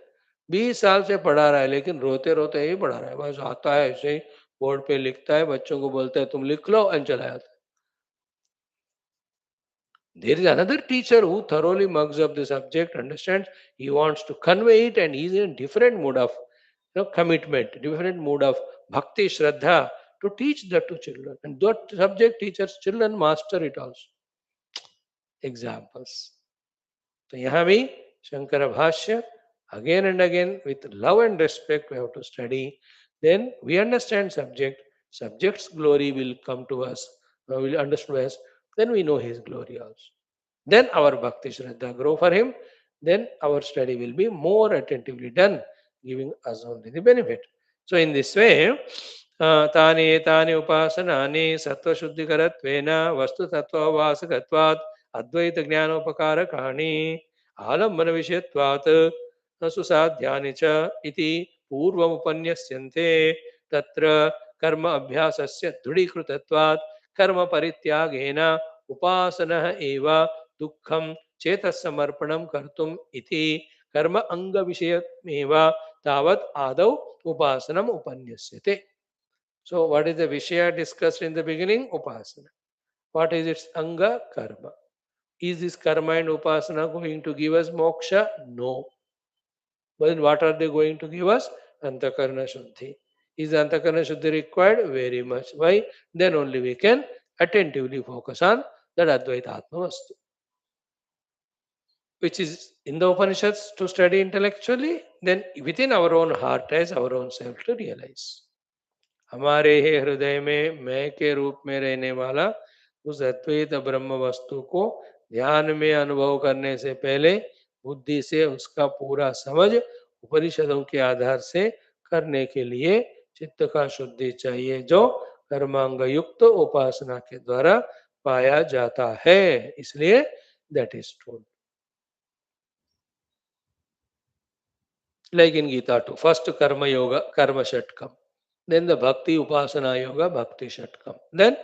20 साल से पढ़ा रहा है लेकिन रोते रोते ही पढ़ा रहा है. बस आता है ऐसे ही बोर्ड पे लिखता है, बच्चों को बोलता है तुम लिख लो एंड चला जाता है. There is another teacher who thoroughly mugs up the subject, understands, he wants to convey it, and he is in a different mood of commitment, different mood of bhakti, shraddha to teach that to children. And that subject teachers, children master it also. Examples. So यहाँ भी Shankara Bhashya, again and again with love and respect we have to study. Then we understand subject. Subject's glory will come to us, will understand us. Then we know his glory also. Then our bhakti shraddha grow for him. Then our study will be more attentively done, giving us only the benefit. So in this way, तानि एतानि उपासनानि सत्त्वशुद्धिकरत्वेन वस्तुतत्त्ववासकत्वात् अद्वैतज्ञानोपकारकाणि आलम्बनविषयत्वात् न सुसाध्यानि च इति पूर्वमुपन्यस्यन्ते। तत्र कर्म अभ्यासस्य दृढीकृतत्वात् कर्मपरित्यागेन उपासनः एव दुःखं चेतस्समर्पणं कर्तुम् इति कर्म अङ्गविषयमेव तावत् आदौ उपासनम् उपन्यस्यते. So, what is the Vishaya discussed in the beginning? Upasana. What is its Anga? Karma. Is this karma and Upasana going to give us moksha? No. But then what are they going to give us? Antakarana Shuddhi. Is Antakarana Shuddhi required? Very much. Why? Then only we can attentively focus on that Advaita Atma Vastu, which is in the Upanishads to study intellectually, then within our own heart as our own self to realize. हमारे ही हृदय में मैं के रूप में रहने वाला उस अद्वैत ब्रह्म वस्तु को ध्यान में अनुभव करने से पहले बुद्धि से उसका पूरा समझ उपनिषदों के आधार से करने के लिए चित्त का शुद्धि चाहिए, जो कर्मांग युक्त उपासना के द्वारा पाया जाता है. इसलिए that is true. Like in Gita 2, first karma yoga, karma shatkam. Then the bhakti upasana yoga, bhakti shatkam. Then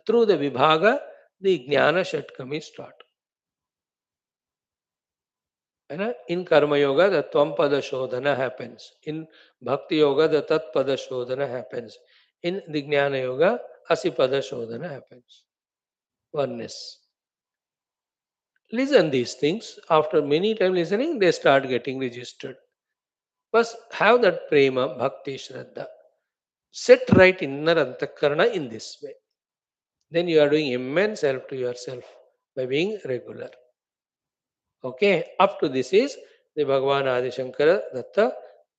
through the vibhaga, the jnana shatkam is taught. In karma yoga, the tvam pada shodhana happens. In bhakti yoga, the tat pada shodhana happens. In the jnana yoga, asipada shodhana happens. Oneness. Listen these things. After many times listening, they start getting registered. First, have that prema, bhakti, shraddha. Set right inner antakarana in this way. Then you are doing immense help to yourself by being regular. Okay, up to this is the Bhagavan Adi Shankara Datta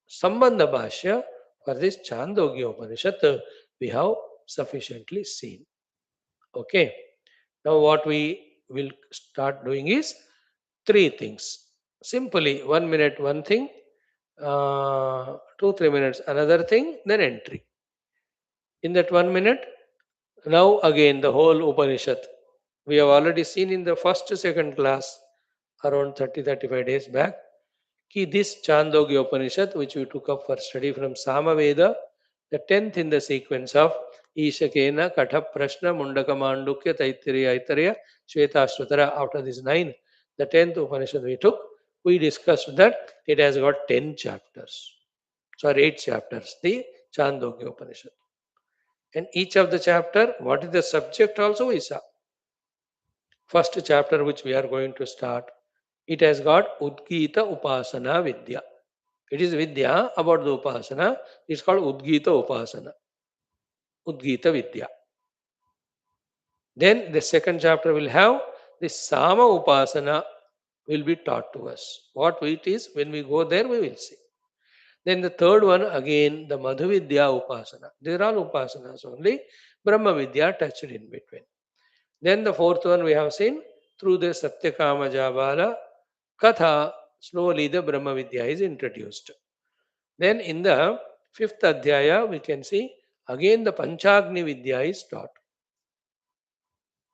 Sambandha Bhashya for this Chandogya Upanishad we have sufficiently seen. Okay, now what we will start doing is three things. Simply 1 minute one thing, 2-3 minutes another thing, then entry. In that 1 minute, now again the whole Upanishad. We have already seen in the first second class around 30-35 days back ki this Chandogya Upanishad, which we took up for study from Samaveda, the 10th in the sequence of Ishakena, Katha Prashna, Mundaka Mandukya, Taittiriya, Aitariya, Shvetashvatara. After these 9, the 10th Upanishad we took, we discussed that it has got 10 chapters. Sorry, 8 chapters, the Chandogya Upanishad. And each of the chapter, what is the subject also we saw. First chapter which we are going to start, it has got Udgeetha Upasana Vidya. It is Vidya about the Upasana. It's called Udgeetha Upasana. Udgeetha Vidya. Then the second chapter will have the Sama Upasana will be taught to us. What it is, when we go there, we will see. Then the third one, again, the Madhuvidya Upasana. These are all Upasanas only. Brahma Vidya touched in between. Then the fourth one we have seen, through the Satyakama Jabala Katha, slowly the Brahma Vidya is introduced. Then in the fifth Adhyaya, we can see again the Panchagni Vidya is taught.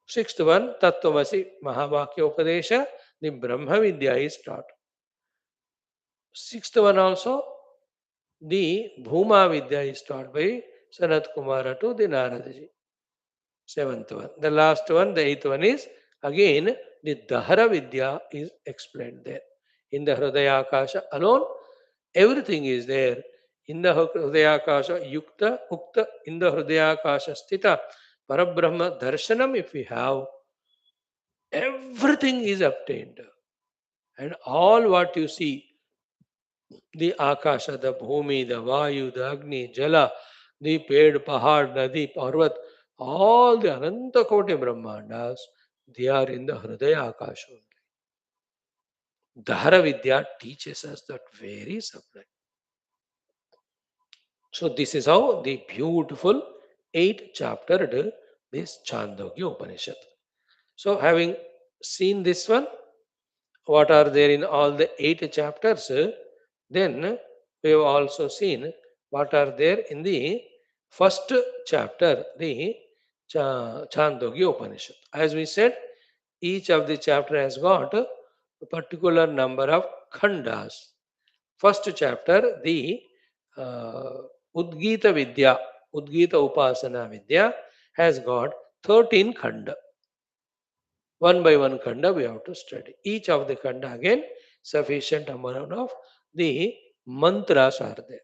Sixth one, Tattvamasi Mahavakya Upadesha, the Brahma Vidya is taught. Sixth one also, the Bhuma Vidya is taught by Sanat Kumara to the Naradaji. Seventh one. The last one, the eighth one is again the Dahara Vidya is explained there. In the Hridayakasha alone, everything is there. In the Hridayakasha Yukta, Ukta, in the Hridayakasha Sthita, Parabrahma Darshanam, if we have, everything is obtained. And all what you see, the Akasha, the Bhumi, the Vayu, the Agni, Jala, the Ped, Pahad, Nadi, Parvat, all the Ananta Koti Brahmandas, they are in the Hridaya Akasha only. Dahara Vidya teaches us that very sublime. So this is how the beautiful 8-chaptered this Chandogya Upanishad. So having seen this one, what are there in all the 8 chapters, then we have also seen what are there in the First chapter, the Chandogya Upanishad. As we said, each of the chapter has got a particular number of khandas. First chapter, the uh, Udgeetha Vidya, Udgeetha Upasana Vidya has got 13 khanda. One by one khanda we have to study. Each of the khanda again sufficient amount of the mantras are there.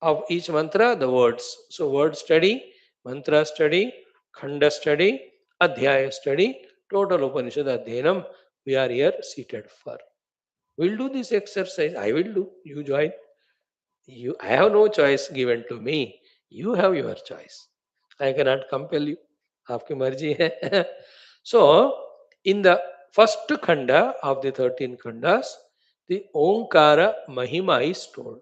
Of each mantra, the words. So word study, mantra study, khanda study, adhyaya study, total Upanishad Adhyanam we are here seated for. We'll do this exercise. I will do. You join. I have no choice given to me. You have your choice. I cannot compel you. आपकी मर्जी है. So, in the first khanda of the 13 khandas, the Omkara Mahima is told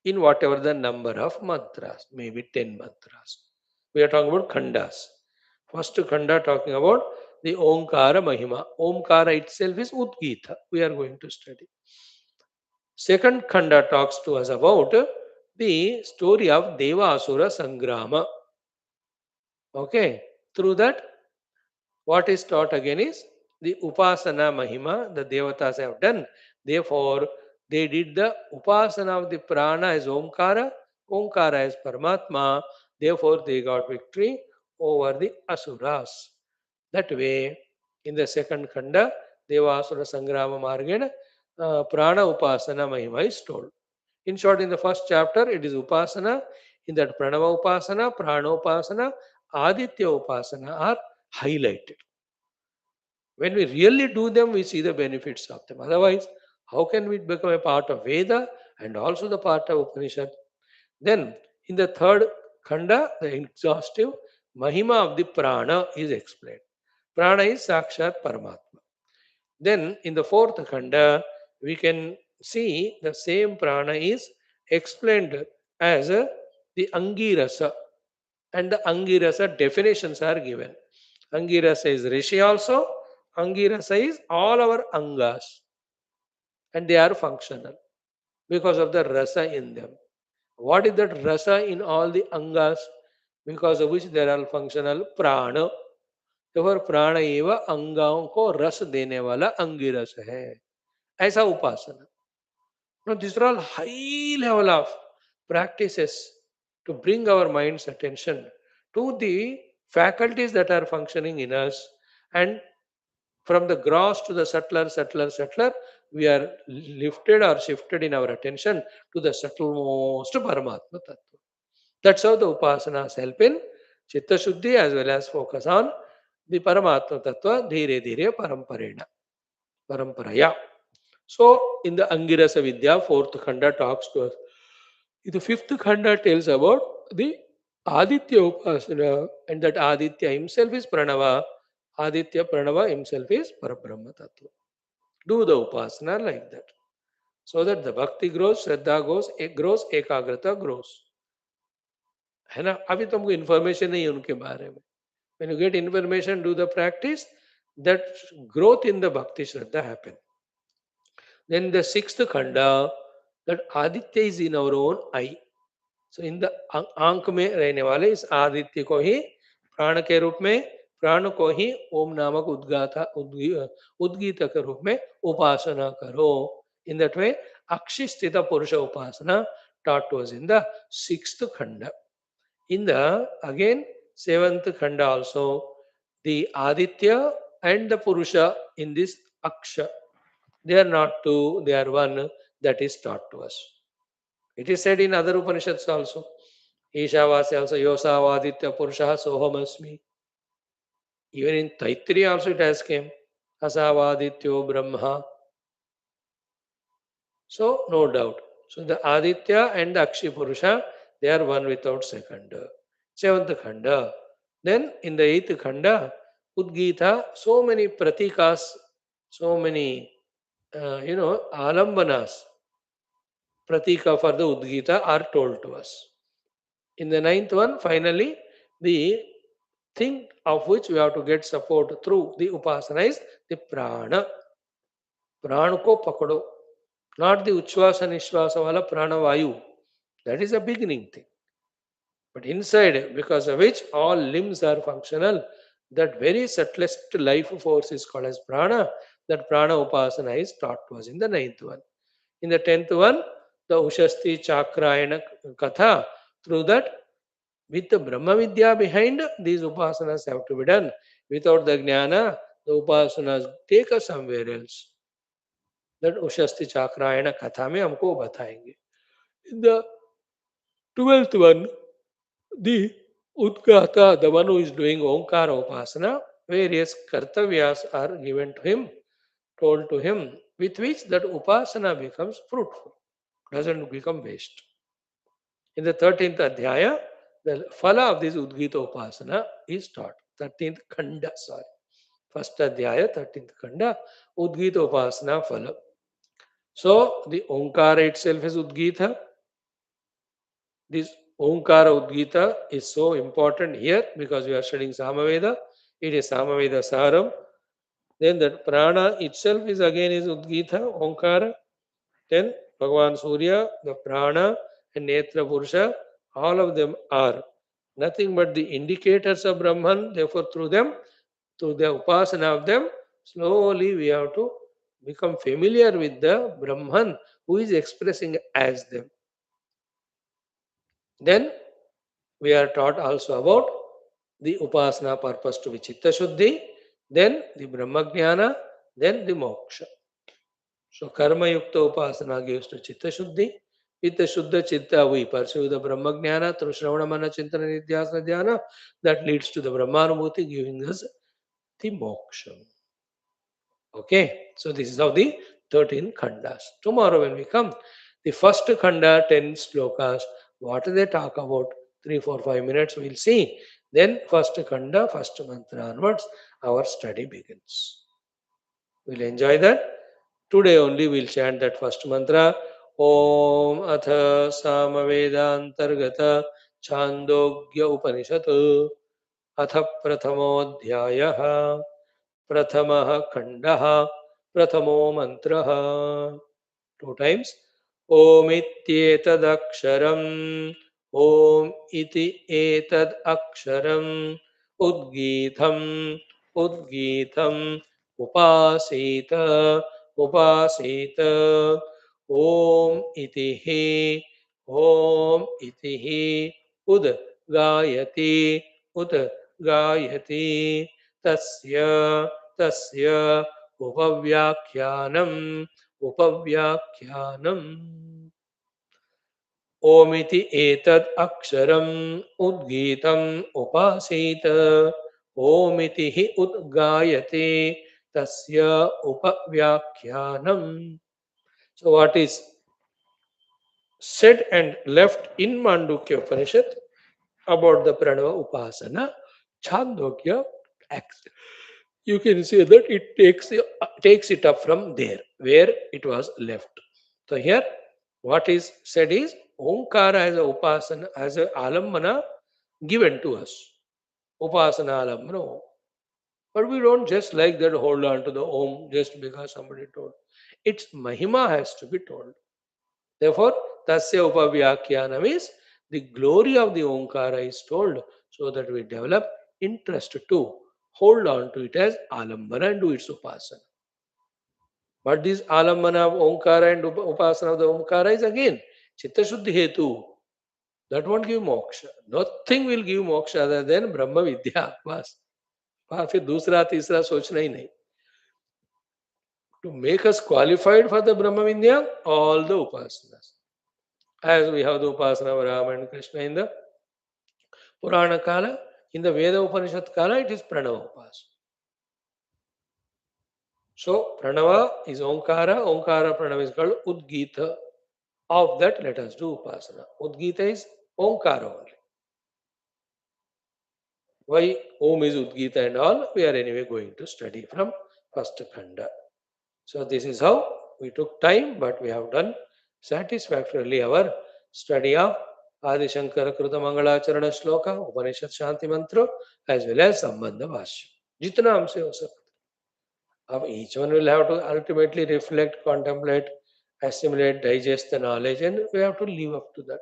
in whatever the number of mantras, maybe 10 mantras. We are talking about khandas. First khanda talking about the Omkara Mahima. Omkara itself is Udgeetha. We are going to study. Second khanda talks to us about the story of Deva Asura Sangrama. Okay. Through that, what is taught again is the Upasana Mahima, the Devatas have done. Therefore, they did the Upasana of the Prana as Omkara, Omkara as Paramatma. Therefore, they got victory over the Asuras. That way, in the second Khanda, Devasura Sangrama Margena, Prana Upasana Mahima is told. In short, in the first chapter, it is Upasana. In that Pranava Upasana, Prana Upasana, Aditya Upasana are highlighted. When we really do them, we see the benefits of them. Otherwise, how can we become a part of Veda and also the part of Upanishad? Then, in the third Khanda, the exhaustive Mahima of the Prana is explained. Prana is Sakshat Paramatma. Then, in the fourth Khanda, we can see the same Prana is explained as the Angirasa, and the Angirasa definitions are given. Angirasa is Rishi also. Angirasa is all our Angas, and they are functional because of the rasa in them. What is that rasa in all the Angas? Because of which they are all functional? Prana. Therefore प्राण एवं अंगों को रस देने वाला अंगिरस है, ऐसा उपासना. Now these are all high level of practices to bring our mind's attention to the faculties that are functioning in us, and from the gross to the subtler, we are lifted or shifted in our attention to the subtlemost Paramatma Tattva. That's how the Upasanas help in Chitta Shuddhi as well as focus on the Paramatma Tattva, Dhire Dhire Paramparaya. So, in the Angirasa Vidya, fourth Khanda talks to us. The fifth Khanda tells about the Aditya Upasana, and that Aditya himself is Pranava. Aditya Pranava himself is Parabrahma Tattva. Do the Upasana like that, so that the Bhakti grows, Shraddha grows, Ekagrata grows. है ना. अभी तो हमको information नहीं है उनके बारे में. When you get information, do the practice, that growth in the Bhakti Shraddha happen. Then the sixth Khanda, that Aditya is in our own eye. So in the आंख में रहने वाले इस आदित्य को ही प्राण के रूप में, प्राण को ही ओम नामक उद्गीत के रूप में उपासना करो. In that way, Akshistita Purusha Upasana taught to us in the sixth Khanda. In the again seventh Khanda also, the Aditya and the Purusha in this Aksha, they are not two, they are one, that is taught to us. It is said in other Upanishads also. Ishavasya also, Yosavaditya Purusha Sohamasmi. Even in Taittiriya also it has came. Asavadityo Brahma. So, no doubt. So, the Aditya and the Akshi Purusha, they are one without second. Seventh Khanda. Then, in the eighth Khanda, Udgeetha, so many pratikas, so many, alambanas, pratika for the Udgeetha are told to us. In the ninth one, finally, the thing of which we have to get support through the Upasana is the Prana. Prana ko pakado. Not the Uchvasa Nishvasa wala Prana Vayu. That is a beginning thing. But inside, because of which all limbs are functional, that very subtlest life force is called as prana. That prana upasana is taught to us in the ninth one. In the 10th one, the Ushasti Chakrayana Katha, through that, with the Brahma Vidya behind, these upasanas have to be done. Without the Jnana, the upasanas take us somewhere else. That Ushasti Chakrayana Katha में हमको बताएंगे. In the 12th one, the Udgata, the one who is doing Omkara Upasana, various Kartavyas are given to him, told to him, with which that Upasana becomes fruitful, doesn't become waste. In the 13th Adhyaya, the Phala of this Udgita Upasana is taught. 13th Khanda, sorry. First Adhyaya, 13th Khanda, Udgita Upasana Phala. So, the Omkara itself is Udgita. This Omkara Udgita is so important here because we are studying Samaveda. It is Samaveda Saram. Then that Prana itself is again is Udgita, Omkara. Then Bhagavan Surya, the Prana and Netra Purusha, all of them are nothing but the indicators of Brahman. Therefore, through them, through the upasana of them, slowly we have to become familiar with the Brahman who is expressing as them. Then we are taught also about the upasana purpose to be Chitta Shuddhi, then the Brahma Jnana, then the Moksha. So Karma Yukta Upasana gives to Chitta Shuddhi. With the Shuddha Chitta, we pursue the Brahma Jnana through Shravana Mana Chintana Nidhyasana Dhyana. That leads to the Brahmanubhuti, giving us the Moksha. Okay, so this is how the 13 Khandas. Tomorrow when we come, the first Khanda, 10 slokas, what do they talk about? 3, 4, 5 minutes we'll see. Then first Khanda, first mantra onwards, our study begins. We'll enjoy that. Today only we'll chant that first mantra. Om Atha Samavedantargata Chandogya Upanishad Atha Prathamodhyayah Prathamah Khandaha Prathamo Mantraha. Two times. Om Ityetadaksharam Om Iti Etad Aksharam Udgeetham Udgeetham Upasita Upasita Om Iti He Om Iti He Ud Gayati Ud Gayati Tasya Tasya Upavyakyanam Upavyakhyanam. Omiti etad aksharam udgitam upasita. Omiti hi udgayate tasya upavyakhyanam. So what is said and left in Mandukya Upanishad about the Pranava Upasana, Chandogya acts. You can see that it takes it up from there where it was left. So here what is said is Omkara as a upasana, as a alambana given to us. Upasana alambana. But we don't just like that hold on to the Om just because somebody told. Its Mahima has to be told. Therefore, Tasya Upavyakyanam is the glory of the Omkara is told so that we develop interest to hold on to it as alambana and do its upasana. But this alambana of Omkara and upasana of the Omkara is again Chitta Shuddhi Hetu. That won't give moksha. Nothing will give moksha other than Brahma Vidya. बस फिर दूसरा तीसरा सोचना ही नहीं. To make us qualified for the Brahma Vidya, all the upasanas. As we have the upasana of Rama and Krishna in the Purana Kala, in the Veda Upanishad Kala, it is Pranava Upasana. So, Pranava is Omkara, Omkara Pranava is called Udgeetha. Of that, let us do Upasana. Udgeetha is Omkara only. Why Om is Udgeetha and all, we are anyway going to study from first Khanda. So, this is how we took time, but we have done satisfactorily our study of Adi Shankara Kruta Mangalacharana Shloka, Upanishad Shanti Mantra, as well as Sambandha Bhashyam. Jitna humse ho sakta. Each one will have to ultimately reflect, contemplate, assimilate, digest the knowledge, and we have to live up to that.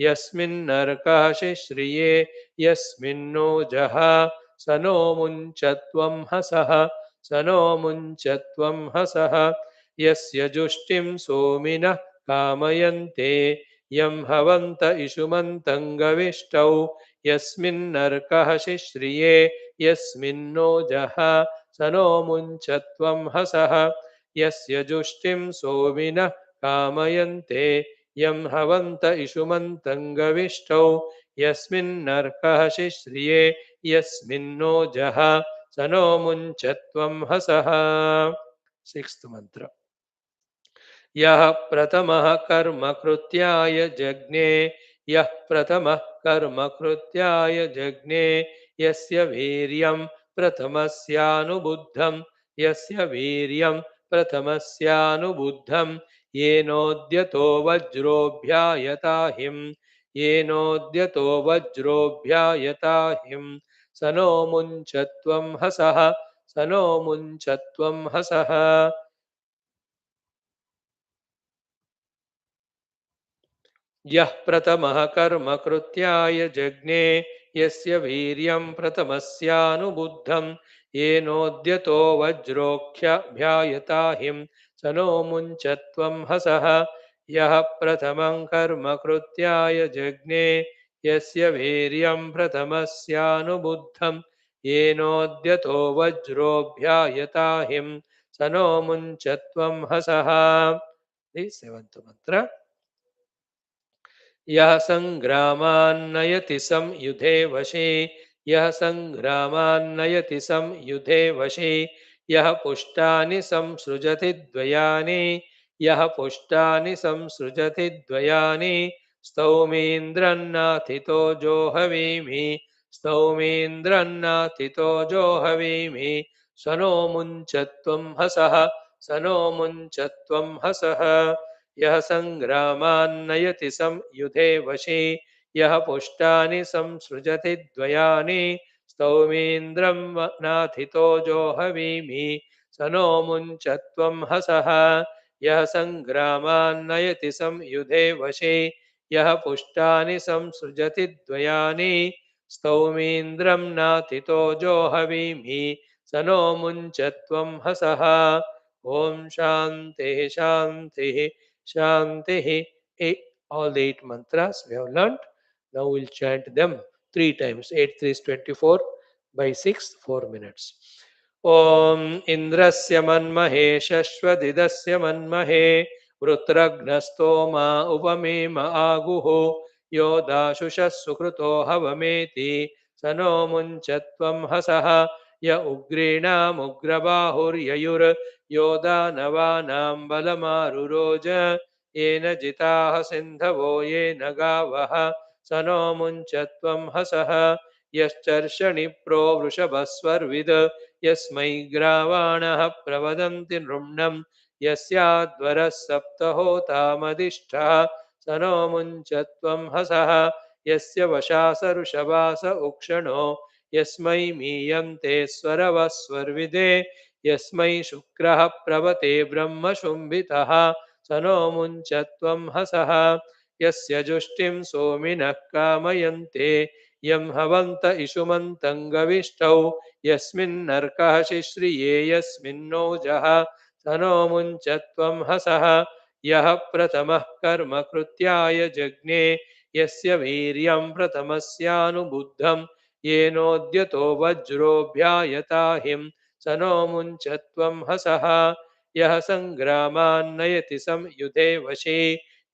यस्मिन्नर्कः शिश्रिये यस्मिन्नो जः स no मुञ्चत्वं हसः स no मुञ्चत्वं हसः यस्य जुष्टिं सोमिनः कामयन्ते यं हवन्त इषुमन्तं गविष्टौ यस्मिन्नर्कः शिश्रिये यस्मिन्नो जः स no मुञ्चत्वं हसः यस्य जुष्टिं सोमिनः कामयन्ते यं हवन्त इषुमन्तं गविष्टौ यस्मिन्नर्कः शिश्रिये यस्मिन्नो जः स no मुञ्चत्वं हसः। Sixth मंत्र। यः प्रथमः कर्म कृत्याय जज्ञे यः प्रथमः कर्म कृत्याय जज्ञे यस्य वीर्यं प्रथमस्यानुबुद्धं यस्य वीर्यं प्रथमस्यानुबुद्धं येनोद्यतो वज्रोऽभ्यायताहिं येनोद्यतो वज्रोऽभ्यायताहिं स नो मुञ्चत्वं हसः स नो मुञ्चत्वं हसः। यः प्रथमः कर्म कृत्याय जज्ञे यस्य वीर्यं प्रथमस्यानुबुद्धं येनोद्यतो वज्रोऽभ्यायताहिं स नो मुञ्चत्वं हसः यः प्रथमं कर्म कृत्याय जज्ञे यस्य वीर्यं प्रथमस्यानुबुद्धं येनोद्यतो वज्रोऽभ्यायताहिं स नो मुञ्चत्वं हसः। सेवन्थ मंत्र। यः संग्रामान्नयति संयुधे वशे यः संग्रामान्नयति संयुधे वशे यः पुष्टानि संसृजति द्वयानि यः पुष्टानि संसृजति द्वयानि स्तौमीन्द्रन्नाथितो जोहवीमि स्तौमीन्द्रन्नाथितो जोहवीमि स नो मुञ्चत्वं हसः स नो मुञ्चत्वं हसः यः संग्रामान्नयति संयुधे वशे यः पुष्टानि संसृजति द्वयानि स्तौमीन्द्रं नाथितो जोहवीमि स नो मुञ्चत्वं हसः यः संग्रामान्नयति संयुधे वशे यः पुष्टानि संसृजति द्वयानि स्तौमीन्द्रं नाथितो जोहवीमि स नो मुञ्चत्वं हसः। ॐ शान्तिः शान्तिः Shanti. All the 8 mantras we have learnt. Now we'll chant them 3 times. 8 3 is 24 by 6 4 minutes. Om Indrasya manmahe shashvadidasya manmahe वृत्रघ्नस्तोमा उपमेम आगुः योदाशुषः सुकृतो हवमेति स नो मुञ्चत्वं हसः य उग्रीणामुग्रबाहुर्ययुर्योदानवानां बलमारुरोज येन जिताः सिन्धवो येन गावः स नो मुञ्चत्वं हसः यश्चर्षणिप्रो वृषभस्वर्विद् यस्मै ग्रावाणः प्रवदन्ति नृम्णम् यस्याध्वरः सप्तहोतामधिष्ठः स नो मुञ्चत्वं हसः यस्य वशास ऋषभास उक्षणो यस्मै मीयन्ते स्वरवस्वर्विदे यस्मै शुक्रः प्रवते ब्रह्मशुम्भितः स नो मुञ्चत्वं हसः यस्य जुष्टिं सोमिनः कामयन्ते यं हवन्त इषुमन्तं गविष्टौ यस्मिन्नर्कः शिश्रिये यस्मिन्नोजः स नो मुञ्चत्वं हसः यः प्रथमः कर्म कृत्याय जज्ञे यस्य वीर्यं प्रथमस्यानुबुद्धं येनोद्यतो वज्रोऽभ्यायताहिं स नो मुञ्चत्वं हसः यः संग्रामान्नयति संयुधे वशे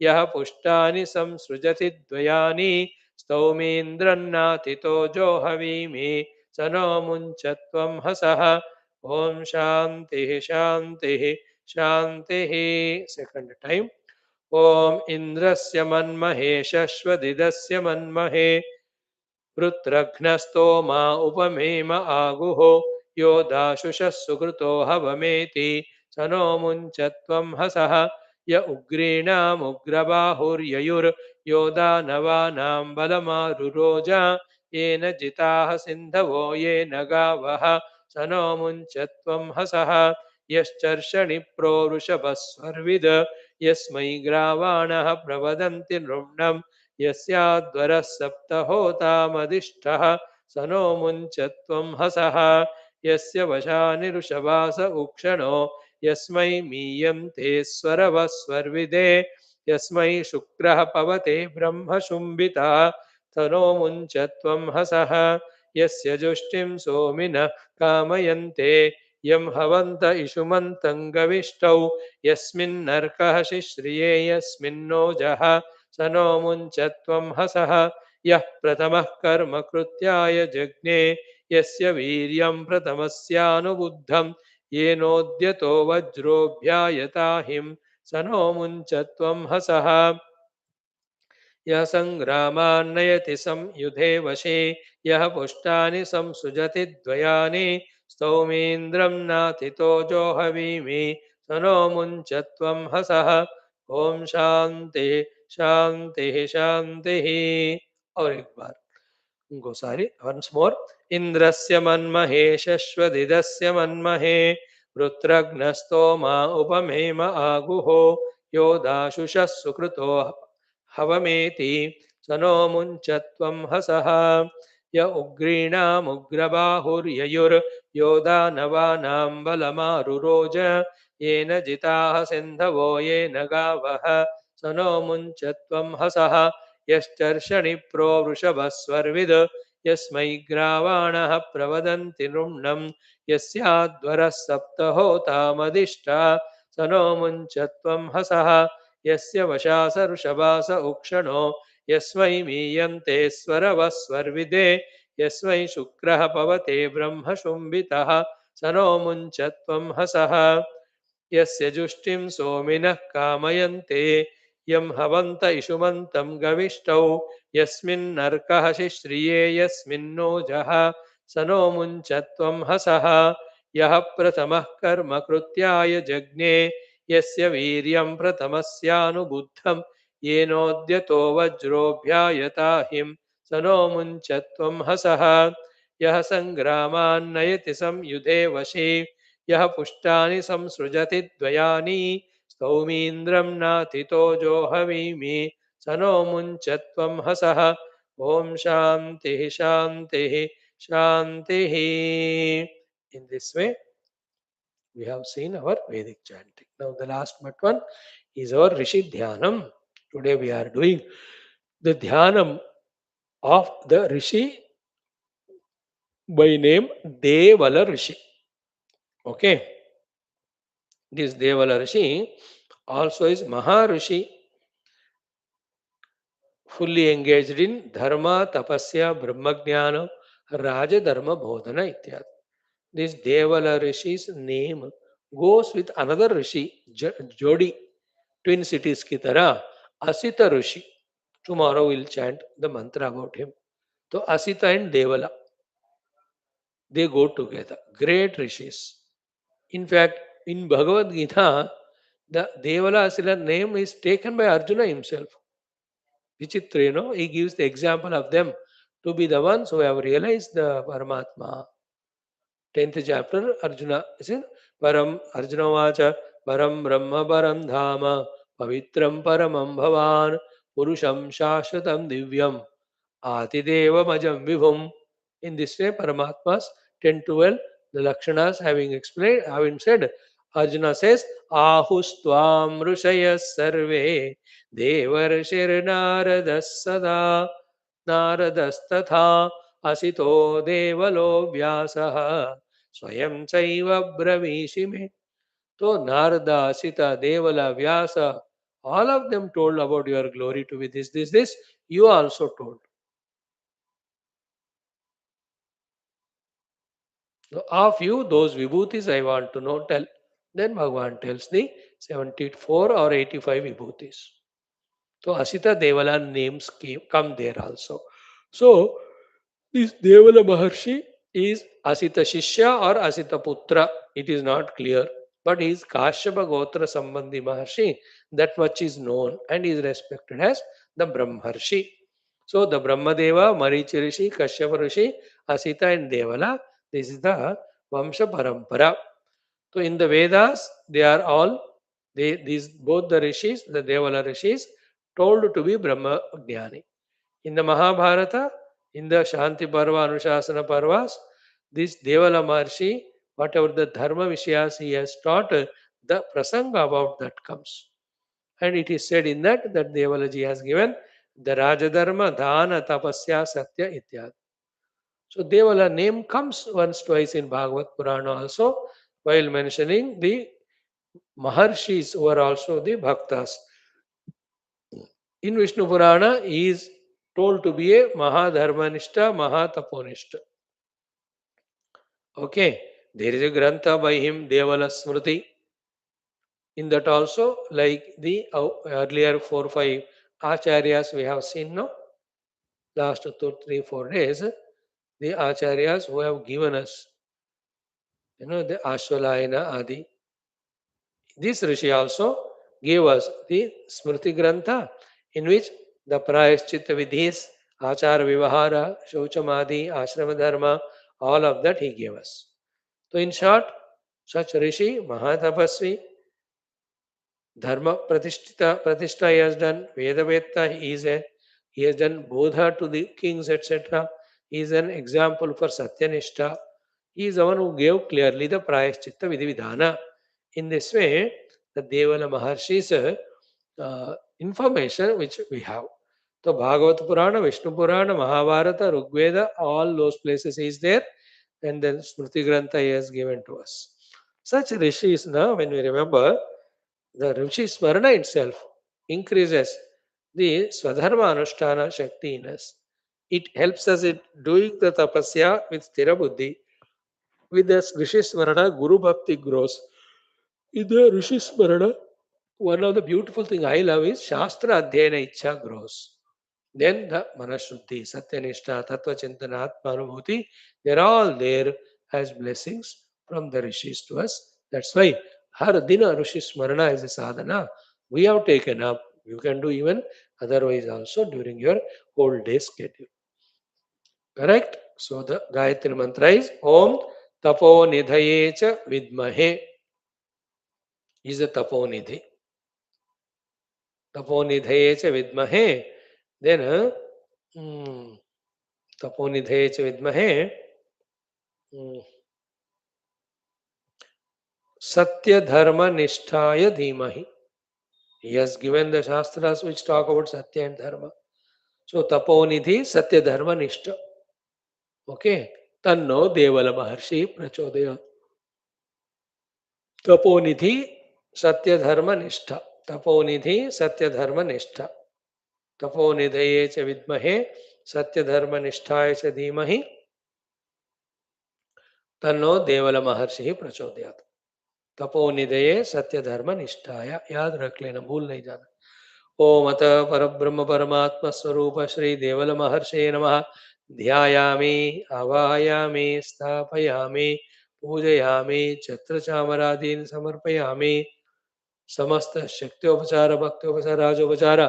यः पुष्टानि संसृजति द्वयानि स्तौमीन्द्रन्नाथितो जोहवीमि स नो मुञ्चत्वं हसः ॐ शान्तिः शान्तिः शान्तिः। Second time. ॐ इन्द्रस्य मन्महे शश्वदिदस्य मन्महे वृत्रघ्नस्तोमा उपमेम आगुः योदाशुषः सुकृतो हवमेति स नो मुञ्चत्वं हसः य उग्रीणामुग्रबाहुर्ययुर्योदानवानां बलमारुरोज येन जिताः सिन्धवो येन गावः स नो मुञ्चत्वं हसः यश्चर्षणिप्रो वृषभस्वर्विद् यस्मै ग्रावाणः प्रवदन्ति नृम्णम् यस्याद्वरः सप्तहोतामधिष्ठः स नो मुञ्चत्वं हसः यस्य वशानिरुषभास उक्षणो यस्मै मीयन्ते स्वरवस्वर्विदे यस्मै शुक्रः पवते ब्रह्मशुम्भितः तनो मुञ्चत्वं हसः यस्य जुष्टिं सोमिनः कामयन्ते यं हवन्त इषुमन्तं गविष्टौ यस्मिन्नर्कः शिश्रिये यस्मिन्नोजः स नो मुञ्चत्वं हसः यः प्रथमः कर्म कृत्याय जज्ञे यस्य वीर्यं प्रथमस्यानुबुद्धं येनोद्यतो वज्रोऽभ्यायताहिं स नो मुञ्चत्वं हसः यः सङ्ग्रामान्नयति संयुधे वशे यः पुष्टानि संसृजति द्वयानि स्तौमीन्द्रं नाथितो जोहवीमि स नो मुञ्चत्वं हसः ॐ शान्ति शान्तिः शान्तिः और एक बार गोसारी वंस मोर इंद्रस्य मन्महे शश्वदिदस्य मन्महे वृत्रघ्नस्तोमा उपमेम आगुहो यो दाशुषः सुकृतो हवमेति स नो मुञ्चत्वं हसः य उग्रीणामुग्रबाहुर्ययुर्यो दानवानां बलमारुरोज येन जिताः सिन्धवो येन गावः स नो मुञ्चत्वं हसः यश्चर्षणिप्रो वृषभस्वर्विद् यस्मै ग्रावाणः प्रवदन्ति नृम्णं यस्याध्वरः सप्तहोतामधिष्ठा स नो मुञ्चत्वं हसः यस्य वशास वृषभास उक्षणो यस्मै मीयन्ते स्वरवस्वर्विदे यस्मै शुक्रः पवते ब्रह्मशुम्भितः स नो मुञ्चत्वं हसः यस्य जुष्टिं सोमिनः कामयन्ते यं हवन्त इषुमन्तं गविष्टौ यस्मिन्नर्कः शिश्रिये यस्मिन्नोजः स नो मुञ्चत्वं हसः यः प्रथमः कर्म कृत्याय जज्ञे यस्य वीर्यं प्रथमस्यानुबुद्धं येनोद्यतो वज्रोऽभ्यायताहिं स नो मुञ्चत्वं हसः यः सङ्ग्रामान्नयति संयुधे वशे यः पुष्टानि संसृजति द्वयानि स्तौमीन्द्रं नाथितो जोहवीमि स नो मुञ्चत्वं हसः ॐ शान्तिः शान्तिः शान्तिः In this way we have seen our Vedic chanting. Now the last but one is our Rishi Dhyanam. Today we are doing the Dhyanam of the Rishi by name Devala Rishi. Okay, this Devala Rishi also is Maharishi, fully engaged in Dharma, Tapasya, Brahmajnana, Raja Dharma Bodhana ityad. This Devala Rishi's name goes with another Rishi, Jodi, twin cities ki tarah, Asita Rishi. Tomorrow we'll chant the mantra about him. So Asita and Devala, they go together. Great Rishis. In fact, in Bhagavad Gita, the Devala Asila name is taken by Arjuna himself. Vichitra, he gives the example of them to be the ones who have realized the Paramatma. 10th chapter, Arjuna says, Param Arjuna Vacha, Param Brahma Param Dhama, Pavitram Paramam Bhavan, Purusham Shashvatam Divyam, Atideva Majam Vibhum. In this way, Paramatmas 10 to 12, the Lakshanas having explained, having said, Arjuna says, Ahustvam Rushayas Sarve, Devarshir Naradas Sada, Naradas Asito Devalo Vyasaha, Swayam Chaiva Bravishime. So Narada, Sita, Devala, Vyasa, all of them told about your glory to be this. You also told. So of you, those vibhutis I want to know, tell. Then Bhagavan tells the 74 or 85 vibhutis. So Asita Devala names come there also. So this Devala Maharshi is Asita Shishya or Asita Putra. It is not clear. But he is Kashyapa Gotra Sambandhi Maharshi. That much is known and is respected as the Brahmarshi. So the Brahmadeva, Marichi Rishi, Kashyapa Rishi, Asita and Devala, this is the Vamsha Parampara. So in the Vedas, they are all, these both the rishis, the Devala rishis, told to be Brahma Jnani. In the Mahabharata, in the Shanti Parva, Anushasana Parvas, this Devala Maharshi, whatever the Dharma Vishayas he has taught, the prasanga about that comes. And it is said in that Devalaji has given the Rajadharma, Dhana, Tapasya, Satya, Ityad. So Devala name comes once, twice in Bhagavad Purana also, while mentioning the Maharshis who are also the Bhaktas. In Vishnu Purana, he is told to be a Mahadharmanishta, Mahataponishta. Okay, there is a Grantha by him, Devala Smriti. In that also, like the earlier 4 5 acharyas we have seen now, last 2 3 4 days, the acharyas who have given us, the Ashwalayana Adi. This Rishi also gave us the Smriti Grantha, in which the Prayaschitta Vidhis, Achara Vivahara, Shauchamadi, Ashrama Dharma, all of that he gave us. So, in short, such Rishi, Mahatapasvi, Dharma Pratishtha he has done, Vedavetta he has done Bodha to the kings, etc. He is an example for Satyanishta. He is the one who gave clearly the Prayaschitta Vidhana. In this way, the Devala Maharshi's information which we have. So Bhagavad Purana, Vishnu Purana, Mahabharata, Rigveda, all those places is there, and then Smriti Grantha he has given to us. Such rishis now, when we remember, the Rishi Smarana itself increases the Swadharma Anushtana Shakti in us. It helps us in doing the tapasya with Sthira Buddhi. With the Rishi Smarana, Guru Bhakti grows. In the Rishi Smarana, one of the beautiful thing I love is Shastra Adhyayana Ichha grows. Then the Manashuddhi, Satyanishta, Tattva Chintana, Atma Anubhuti, they're all there as blessings from the rishis to us. That's why Har Dina Rishi Smarana is a sadhana. We have taken up. You can do even otherwise also during your whole day schedule. Correct? So the Gayatri mantra is Om Tapo Nidhaye Cha Vidmahe is a Tapo Nidhi. Tapo Nidhaye Cha Vidmahe. Then Taponidhe च विद्महे Satya Dharma Nishtaya Dhimahi. He has given the Shastras which talk about Satya and Dharma. So Taponidhi Satya Dharma Nishta. Okay. Tanno Devala Maharshi Prachodaya. Taponidhi Satya Dharma Nishta. Taponidhi Satya Dharma Nishta. Taponidhaye च विद्महे Satya Dharma Nishtaya च धीमहि तन्नो देवल महर्षि प्रचोदयात्. तपोनिधये सत्य धर्म निष्ठाया. याद रख लेना, भूल नहीं जाना. ओम अत परब्रह्म परमात्मा स्वरूप श्री देवल महर्षे नमः. ध्यायामि आवाहयामि स्थापयामि पूजयामि छत्र चामरादीन समर्पयामि. समस्त शक्त्योपचार भक्त्योपचार राजोपचार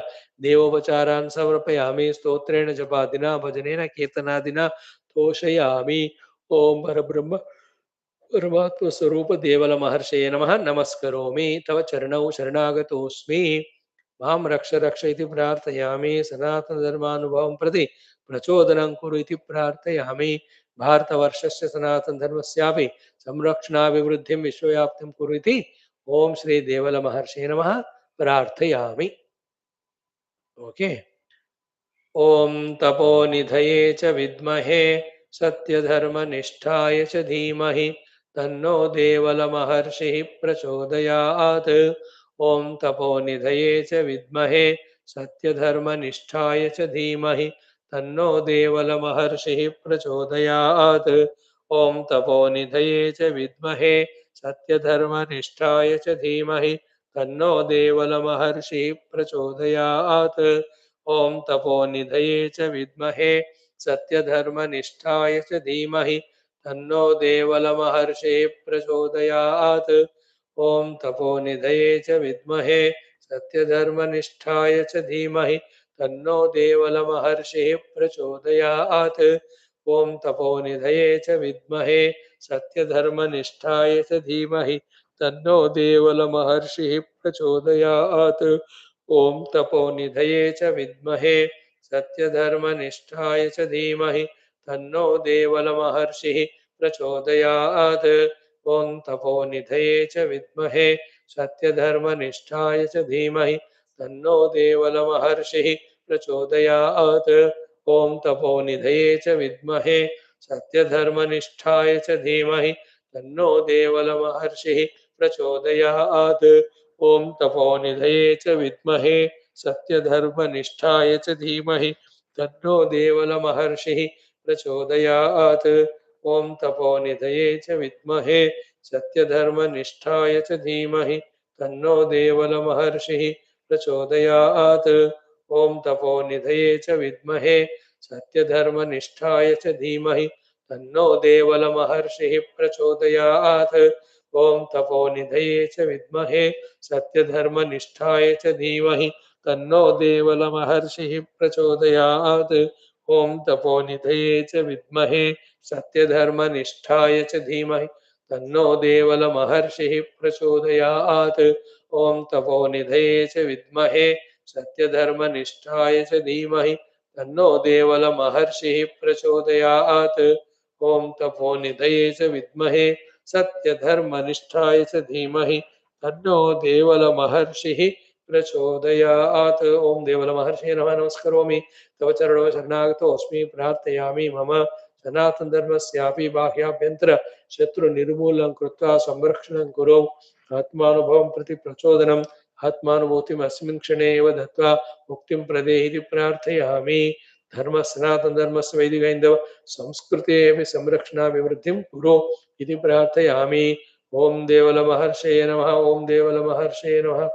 देवोपचारान् समर्पयामि. स्तोत्रेण जपादिना भजनेन कीर्तनादिना तोषयामि. ओम परब्रह्म परमात्म स्वरूप देवल महर्षे नमः. नमस्करोमि तव चरणौ शरणागतोऽस्मि. मां रक्ष रक्ष इति प्रार्थयामि. सनातन धर्मानुभवं प्रति प्रचोदनं कुरु इति प्रार्थयामि. भारतवर्षस्य सनातन धर्मस्यापि संरक्षणाभिवृद्धिं विश्वव्याप्तिं कुरु इति ओम श्री देवल महर्षे नमः प्रार्थयामि. ओके. ओम तपोनिधये च विद्महे सत्यधर्मनिष्ठाय च धीमहि तन्नो देवल महर्षिः प्रचोदयात्. ओम तपोनिधये च विद्महे सत्यधर्मनिष्ठाय च धीमहि तन्नो देवल महर्षिः प्रचोदयात्. ओम तपोनिधये च विद्महे सत्यधर्मनिष्ठाय च धीमहि तन्नो देवल महर्षिः प्रचोदयात्. ओम तपोनिधये च विद्महे सत्यधर्मनिष्ठाय च धीमहि तन्नो देवल महर्षिः प्रचोदयात्. ओम तपोनिधये च विद्महे सत्यधर्मनिष्ठाय च धीमहि तन्नो देवल महर्षिः प्रचोदयात्. ओम तपोनिधये च विद्महे सत्यधर्मनिष्ठाय च धीमहि तन्नो देवल महर्षिः प्रचोदयात्. ॐ तपोनिधये च विद्महे सत्यधर्मनिष्ठाय च धीमहि तन्नो देवलमहर्षिः प्रचोदयात्। ॐ तपोनिधये च विद्महे सत्यधर्मनिष्ठाय च धीमहि तन्नो देवलमहर्षिः प्रचोदयात्। ॐ तपोनिधये च विद्महे सत्यधर्मनिष्ठाय च धीमहि तन्नो देवलमहर्षिः प्रचोदयात्। ॐ तपोनिधये च विद्महे सत्यधर्मनिष्ठाय च धीमहि तन्नो देवलमहर्षिः प्रचोदयात्। ॐ तपोनिधये च विद्महे सत्यधर्मनिष्ठाय च धीमहि तन्नो देवलमहर्षिः प्रचोदयात्। ॐ तपोनिधये च विद्महे सत्यधर्मनिष्ठाय च धीमहि तन्नो देवलमहर्षिः प्रचोदयात्। ॐ तपोनिधये च विद्महे सत्यधर्मनिष्ठाय च धीमहि तन्नो देवलमहर्षिः प्रचोदयात्। ॐ तपोनिधये च विद्महे सत्यधर्मनिष्ठाय च धीमहि तन्नो देवलमहर्षिः प्रचोदयात्। ॐ तपोनिधये च विद्महे सत्यधर्मनिष्ठाय च धीमहि तन्नो देवलमहर्षिः प्रचोदयात्। ॐ तपोनिधये च विद्महे सत्यधर्मनिष्ठाय च धीमहि तन्नो देवलमहर्षिः प्रचोदयात्। ओम देवलमहर्षिये नमः। नमस्करोमि तव चरणौ शरणागतोऽस्मि प्रार्थयामि मम सनातन धर्मस्यापि बाह्याभ्यन्तर शत्रु निर्मूलं कृत्वा संरक्षणं कुरु। आत्मानुभवं प्रति प्रचोदनम् आत्मानुभूतिम् अस्मिन् क्षणे एव दत्त्वा मुक्तिं प्रदेहि इति प्रार्थयामि। धर्म सनातन धर्मस्य वैदिक हैन्दव संस्कृतेऽपि संरक्षणाभिवृद्धिं कुरु इति प्रार्थयामि। ओम देवलमहर्षये नमः। ओम देवलमहर्षये नमः।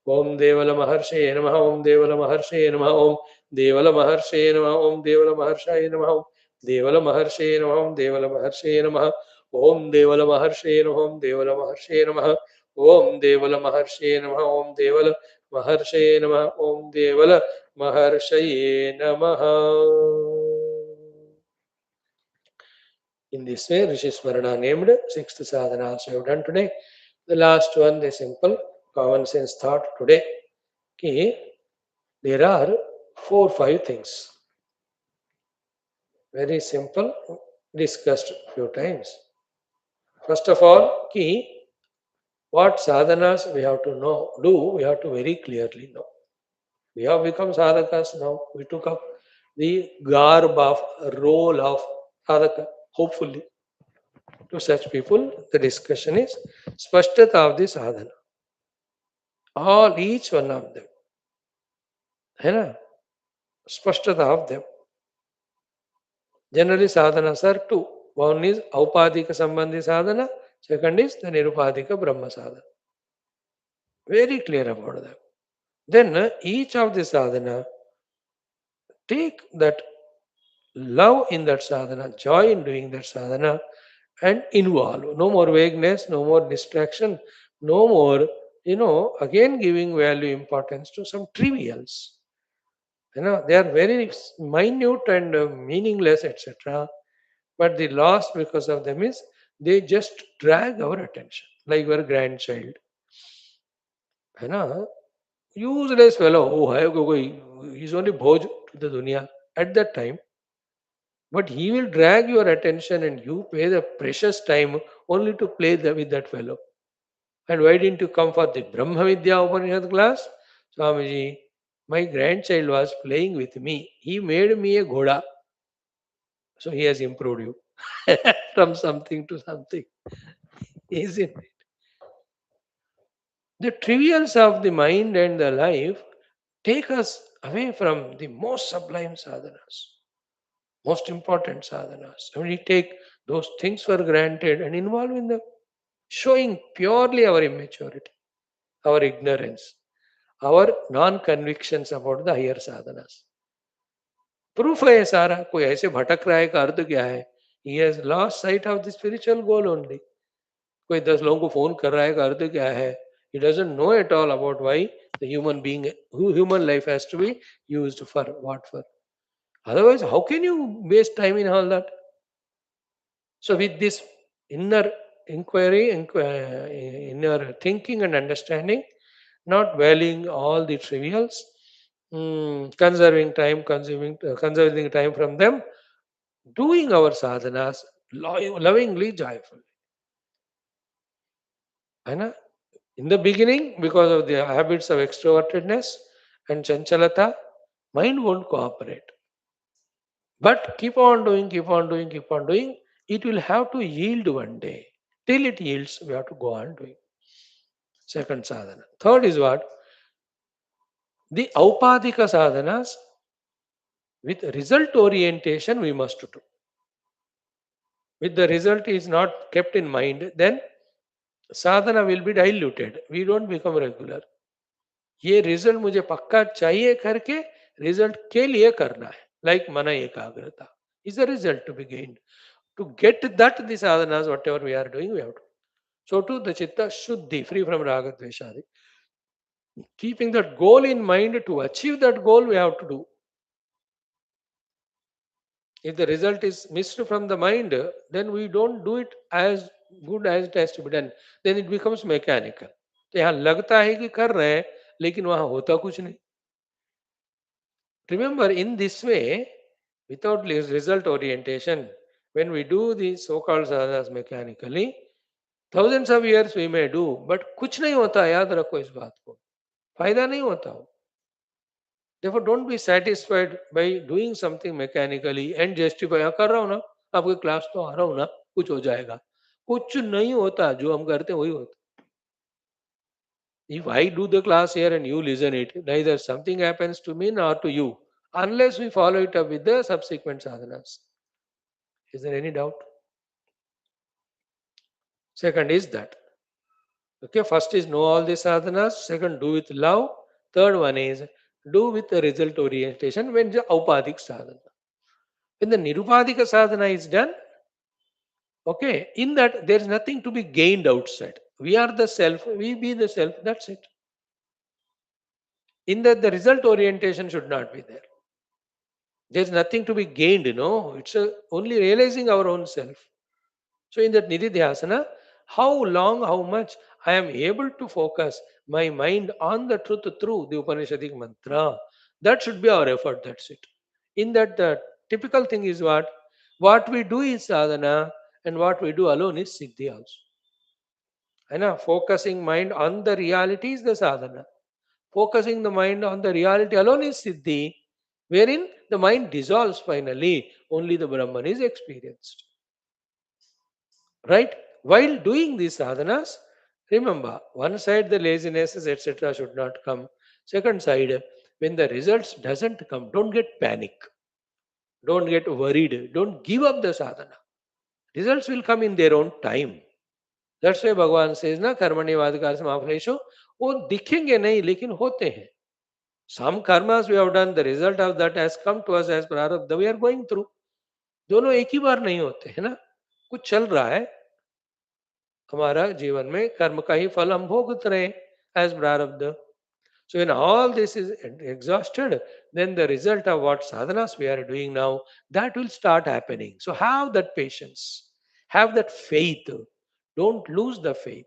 ओम देवलमहर्षये नमः। ओम देवलमहर्षये नमः। ओम देवलमहर्षये नमः। ओम देवलमहर्षये नमः। ओम देवलमहर्षये नमः। ओम देवलमहर्षये नमः। ओम देवलमहर्षये नमः। ओम देवलमहर्षये नमः। ओम देवलमहर्षये नमः। ओम देवलमहर्षये नमः। ओम देवलमहर्षये नमः। In this way, Rishi Smarana named sixth sadhana. So we have done today. The last one, the simple common sense thought today. Ki there are 4-5 things. Very simple, discussed few times. First of all, ki what sadhanas we have to know, we have to very clearly know. We have become sadhakas now. We took up the garb of role of sadhaka, hopefully. To such people, the discussion is spashtata of the sadhana. All, each one of them. है ना? Spashtata of them. Generally, sadhanas are two. One is aupadika sambandhi sadhana. Second is the nirupadika brahma sadhana. Very clear about that. Then each of the sadhana take that love in that sadhana, joy in doing that sadhana, and involve. No more vagueness, no more distraction, no more, again giving value importance to some trivials. They are very minute and meaningless, etc. But the loss because of them is they just drag our attention, like your grandchild. Useless fellow, he's only bhoj to the dunya at that time. But he will drag your attention and you pay the precious time only to play with that fellow. And why didn't you come for the Brahma Vidya Upanishad class? Swamiji, my grandchild was playing with me. He made me a ghoda. So he has improved you from something to something. Isn't it? The trivials of the mind and the life take us away from the most sublime sadhanas, most important sadhanas. And we take those things for granted and involve in them, showing purely our immaturity, our ignorance, our non-convictions about the higher sadhanas. Proof है सारा कोई ऐसे भटक रहा है का अर्थ क्या है he has lost site of the spiritual goal only कोई 10 लोगों को फोन कर रहा है का अर्थ क्या है he doesn't know at all about why the human being human life has to be used for what for otherwise how can you waste time in all that so with this inner inquiry inner thinking and understanding not valuing all the trivials, conserving time, conserving time from them, doing our sadhanas lovingly, joyfully. Aina? In the beginning, because of the habits of extrovertedness and chanchalata, mind won't cooperate. But keep on doing, keep on doing, keep on doing. It will have to yield one day. Till it yields, we have to go on doing. Second sadhana. Third is what? The aupadika sadhanas with result orientation we must do. With the result is not kept in mind, then sadhana will be diluted. We don't become regular. ये result मुझे पक्का चाहिए करके result के लिए करना है. Like mana ekagrata is a result to be gained. To get that, the sadhanas, whatever we are doing, we have to. So too the chitta shuddhi, free from raga dveshadi. Keeping that goal in mind, to achieve that goal, we have to do. If the result is missed from the mind, then we don't do it as good as it has to be done. Then it becomes mechanical. तो यहाँ लगता है कि कर रहे हैं, लेकिन वहां होता कुछ नहीं. Remember, in this way, without result orientation, when we do the so-called sadhanas mechanically, thousands of years we may do, but कुछ नहीं होता. याद रखो इस बात को, फायदा नहीं होता. Therefore, don't be satisfied by doing something mechanically and justify. हाँ कर रहा हूँ ना, आपके क्लास तो आ रहा हूँ ना, कुछ हो जाएगा. कुछ नहीं होता. जो हम करते हैं वही होता. If I do the class here and you listen it, neither something happens to me nor to you, unless we follow it up with the subsequent sadhanas. Is there any doubt? Second is that. Okay, first is know all the sadhanas. Second, do with love. Third one is do with the result orientation when the aupadik sadhana. When the nirupadika sadhana is done, okay, in that there is nothing to be gained outside. We are the self, we be the self, that's it. In that the result orientation should not be there. There's nothing to be gained, it's only realizing our own self. So in that nididhyasana, how long, how much I am able to focus my mind on the truth through the Upanishadic mantra, that should be our effort, that's it. In that, the typical thing is what? What we do is sadhana and what we do alone is siddhi also. Focusing mind on the reality is the sadhana. Focusing the mind on the reality alone is siddhi, wherein the mind dissolves finally, only the Brahman is experienced. Right? While doing these sadhanas, remember, one side the lazinesses, etc. should not come. Second side, when the results doesn't come, don't get panic. Don't get worried. Don't give up the sadhana. Results will come in their own time. That's why Bhagavan says, na karmani vadikar samaflesho, वो दिखेंगे नहीं लेकिन होते हैं. Some karmas we have done, the result of that has come to us as prarabdha we are going through. दोनों एक ही बार नहीं होते है ना. कुछ चल रहा है हमारा जीवन में, कर्म का ही फल हम भोगत रहे as prarabdha. So when all this is exhausted, then the result of what sadhanas we are doing now, that will start happening. So have that patience, have that faith. Don't lose the faith.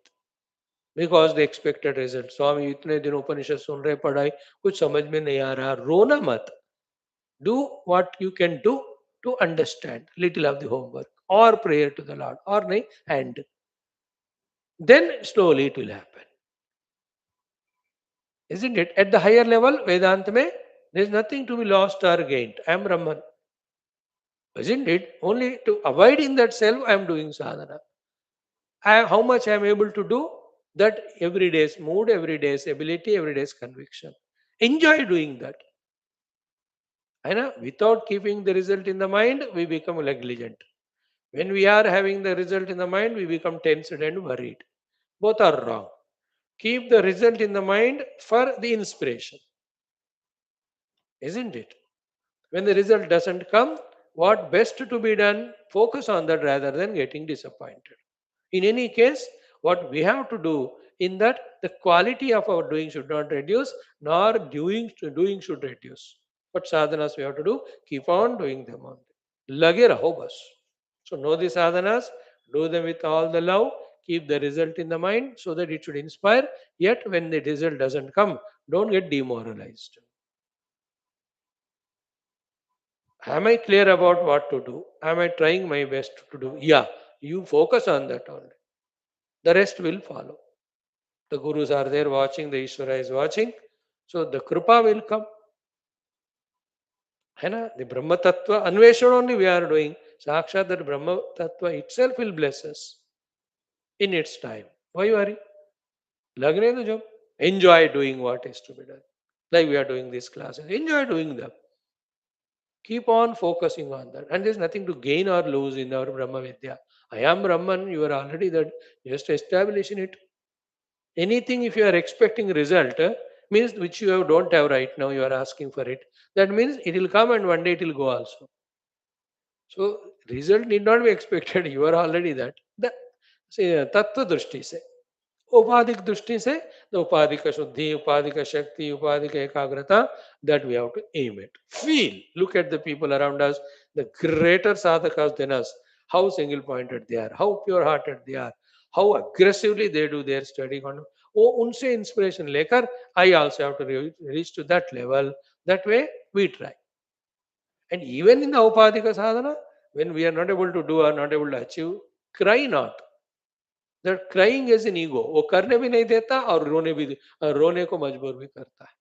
Because the expected result. स्वामी इतने दिन उपनिषद सुन रहे, पढ़ाई कुछ समझ में नहीं आ रहा, रोना मत. Do what you can do to understand little of the homework or prayer to the Lord or nahi, and then slowly it will happen. Isn't it? At the higher level, Vedanta mein, there is nothing to be lost or gained. I am Brahman. Isn't it? Only to avoid in that self, I am doing sadhana. How much I am able to do, that every day's mood, every day's ability, every day's conviction. Enjoy doing that. Without keeping the result in the mind, we become negligent. When we are having the result in the mind, we become tensed and worried. Both are wrong. Keep the result in the mind for the inspiration. Isn't it? When the result doesn't come, what best to be done? Focus on that rather than getting disappointed. In any case, what we have to do in that, the quality of our doing should not reduce, nor doing should reduce. What sadhanas we have to do? Keep on doing them only. Lage raho bas. So know the sadhanas, do them with all the love, keep the result in the mind so that it should inspire. Yet, when the result doesn't come, don't get demoralized. Am I clear about what to do? Am I trying my best to do? Yeah, you focus on that only. The rest will follow. The gurus are there watching, the Ishvara is watching. So the Kripa will come. है ना? The Brahma Tattva Anveshana only we are doing. Sakshat, that Brahma Tattva itself will bless us in its time. Why worry? Lagne do job. Enjoy doing what is to be done. Like we are doing these classes. Enjoy doing them. Keep on focusing on that. And there's nothing to gain or lose in our Brahma Vidya. I am Brahman, you are already that. Just establish in it. Anything if you are expecting result means which don't have right now, you are asking for it. That means it will come and one day it will go also. So result need not be expected. You are already that. The say tattva drishti se. Upadik drishti se, the upadika shuddhi, upadika shakti, upadika ekagrata, that we have to aim at. Feel. Look at the people around us, the greater sadhakas than us, how single pointed they are, how pure hearted they are, how aggressively they do their study. Oh, unse inspiration lekar, I also have to reach to that level. That way we try. And even in the Upadika sadhana, when we are not able to do or not able to achieve, cry not. That crying is an ego. वो करने भी नहीं देता और रोने को मजबूर भी करता है.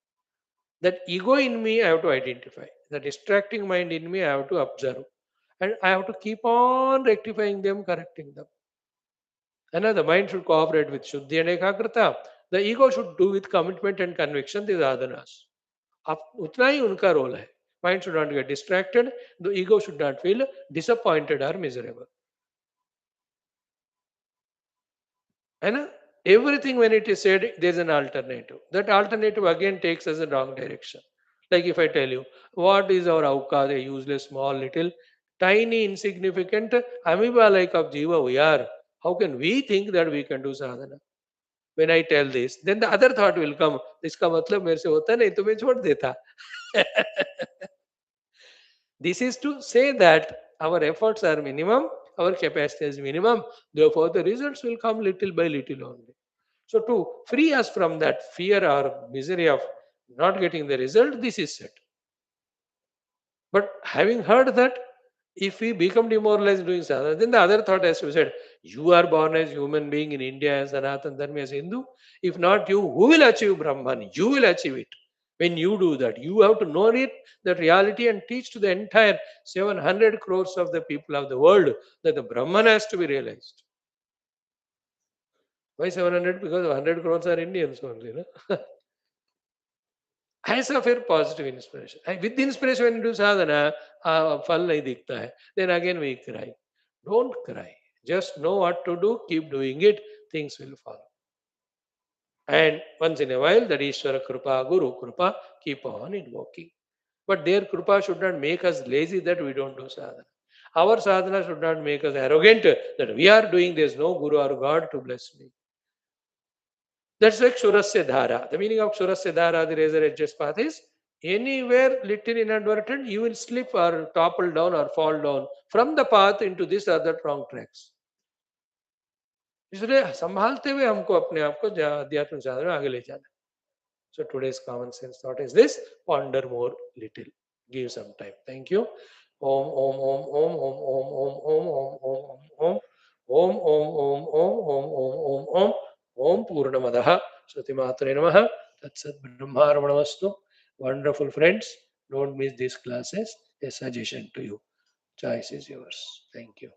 That ego in me I have to identify. The distracting mind in me I have to observe. And I have to keep on rectifying them, correcting them. And the mind should cooperate with Shuddhi and Ekagrata. The ego should do with commitment and conviction, these adhanas. अब उतना ही उनका role है. Mind should not get distracted. The ego should not feel disappointed or miserable. And everything when it is said, there's an alternative. That alternative again takes us in wrong direction. Like if I tell you, what is our avka, a useless, small, little, tiny, insignificant amoeba like of jiva we are. How can we think that we can do sadhana? When I tell this, then the other thought will come. इसका मतलब मेरे से होता नहीं तो मैं छोड़ देता. This is to say that our efforts are minimum, our capacity is minimum, therefore the results will come little by little only. So to free us from that fear or misery of not getting the result, this is said. But having heard that, if we become demoralized doing sadhana, then the other thought has to be said, you are born as human being in India as Sanatan Dharma as Hindu. If not you, who will achieve Brahman? You will achieve it. When you do that, you have to know it, the reality, and teach to the entire 700 crores of the people of the world that the Brahman has to be realized. Why 700? Because 100 crores are Indians only. No? ऐसा फिर positive inspiration with inspiration when you do sadhana फल नहीं दिखता है then again we cry don't cry just know what to do, keep doing it, things will follow. And once in a while that Ishvara Kripa, Guru Kripa, keep on invoking. But their Kripa should not make us lazy that we don't do sadhana. Our sadhana should not make us arrogant that we are doing, there's no Guru or God to bless me. That's like Shurasya Dhara. The meaning of Shurasya Dhara, the razor edges path, is anywhere little inadvertent, you will slip or topple down or fall down from the path into this or that wrong tracks. इसलिए संभालते हुए हमको अपने आप को अध्यात्म साधना में आगे ले जाना. So today's common sense thought is this: ponder more little, give some time. Thank you. Om Om Om Om Om Om Om Om Om Om Om Om Om Om Om Om Om Om Purnamadah Shruti Matre Namaha Tatsat Brahmarmanamastu. Wonderful friends, don't miss these classes. A suggestion to you. Choice is yours. Thank you.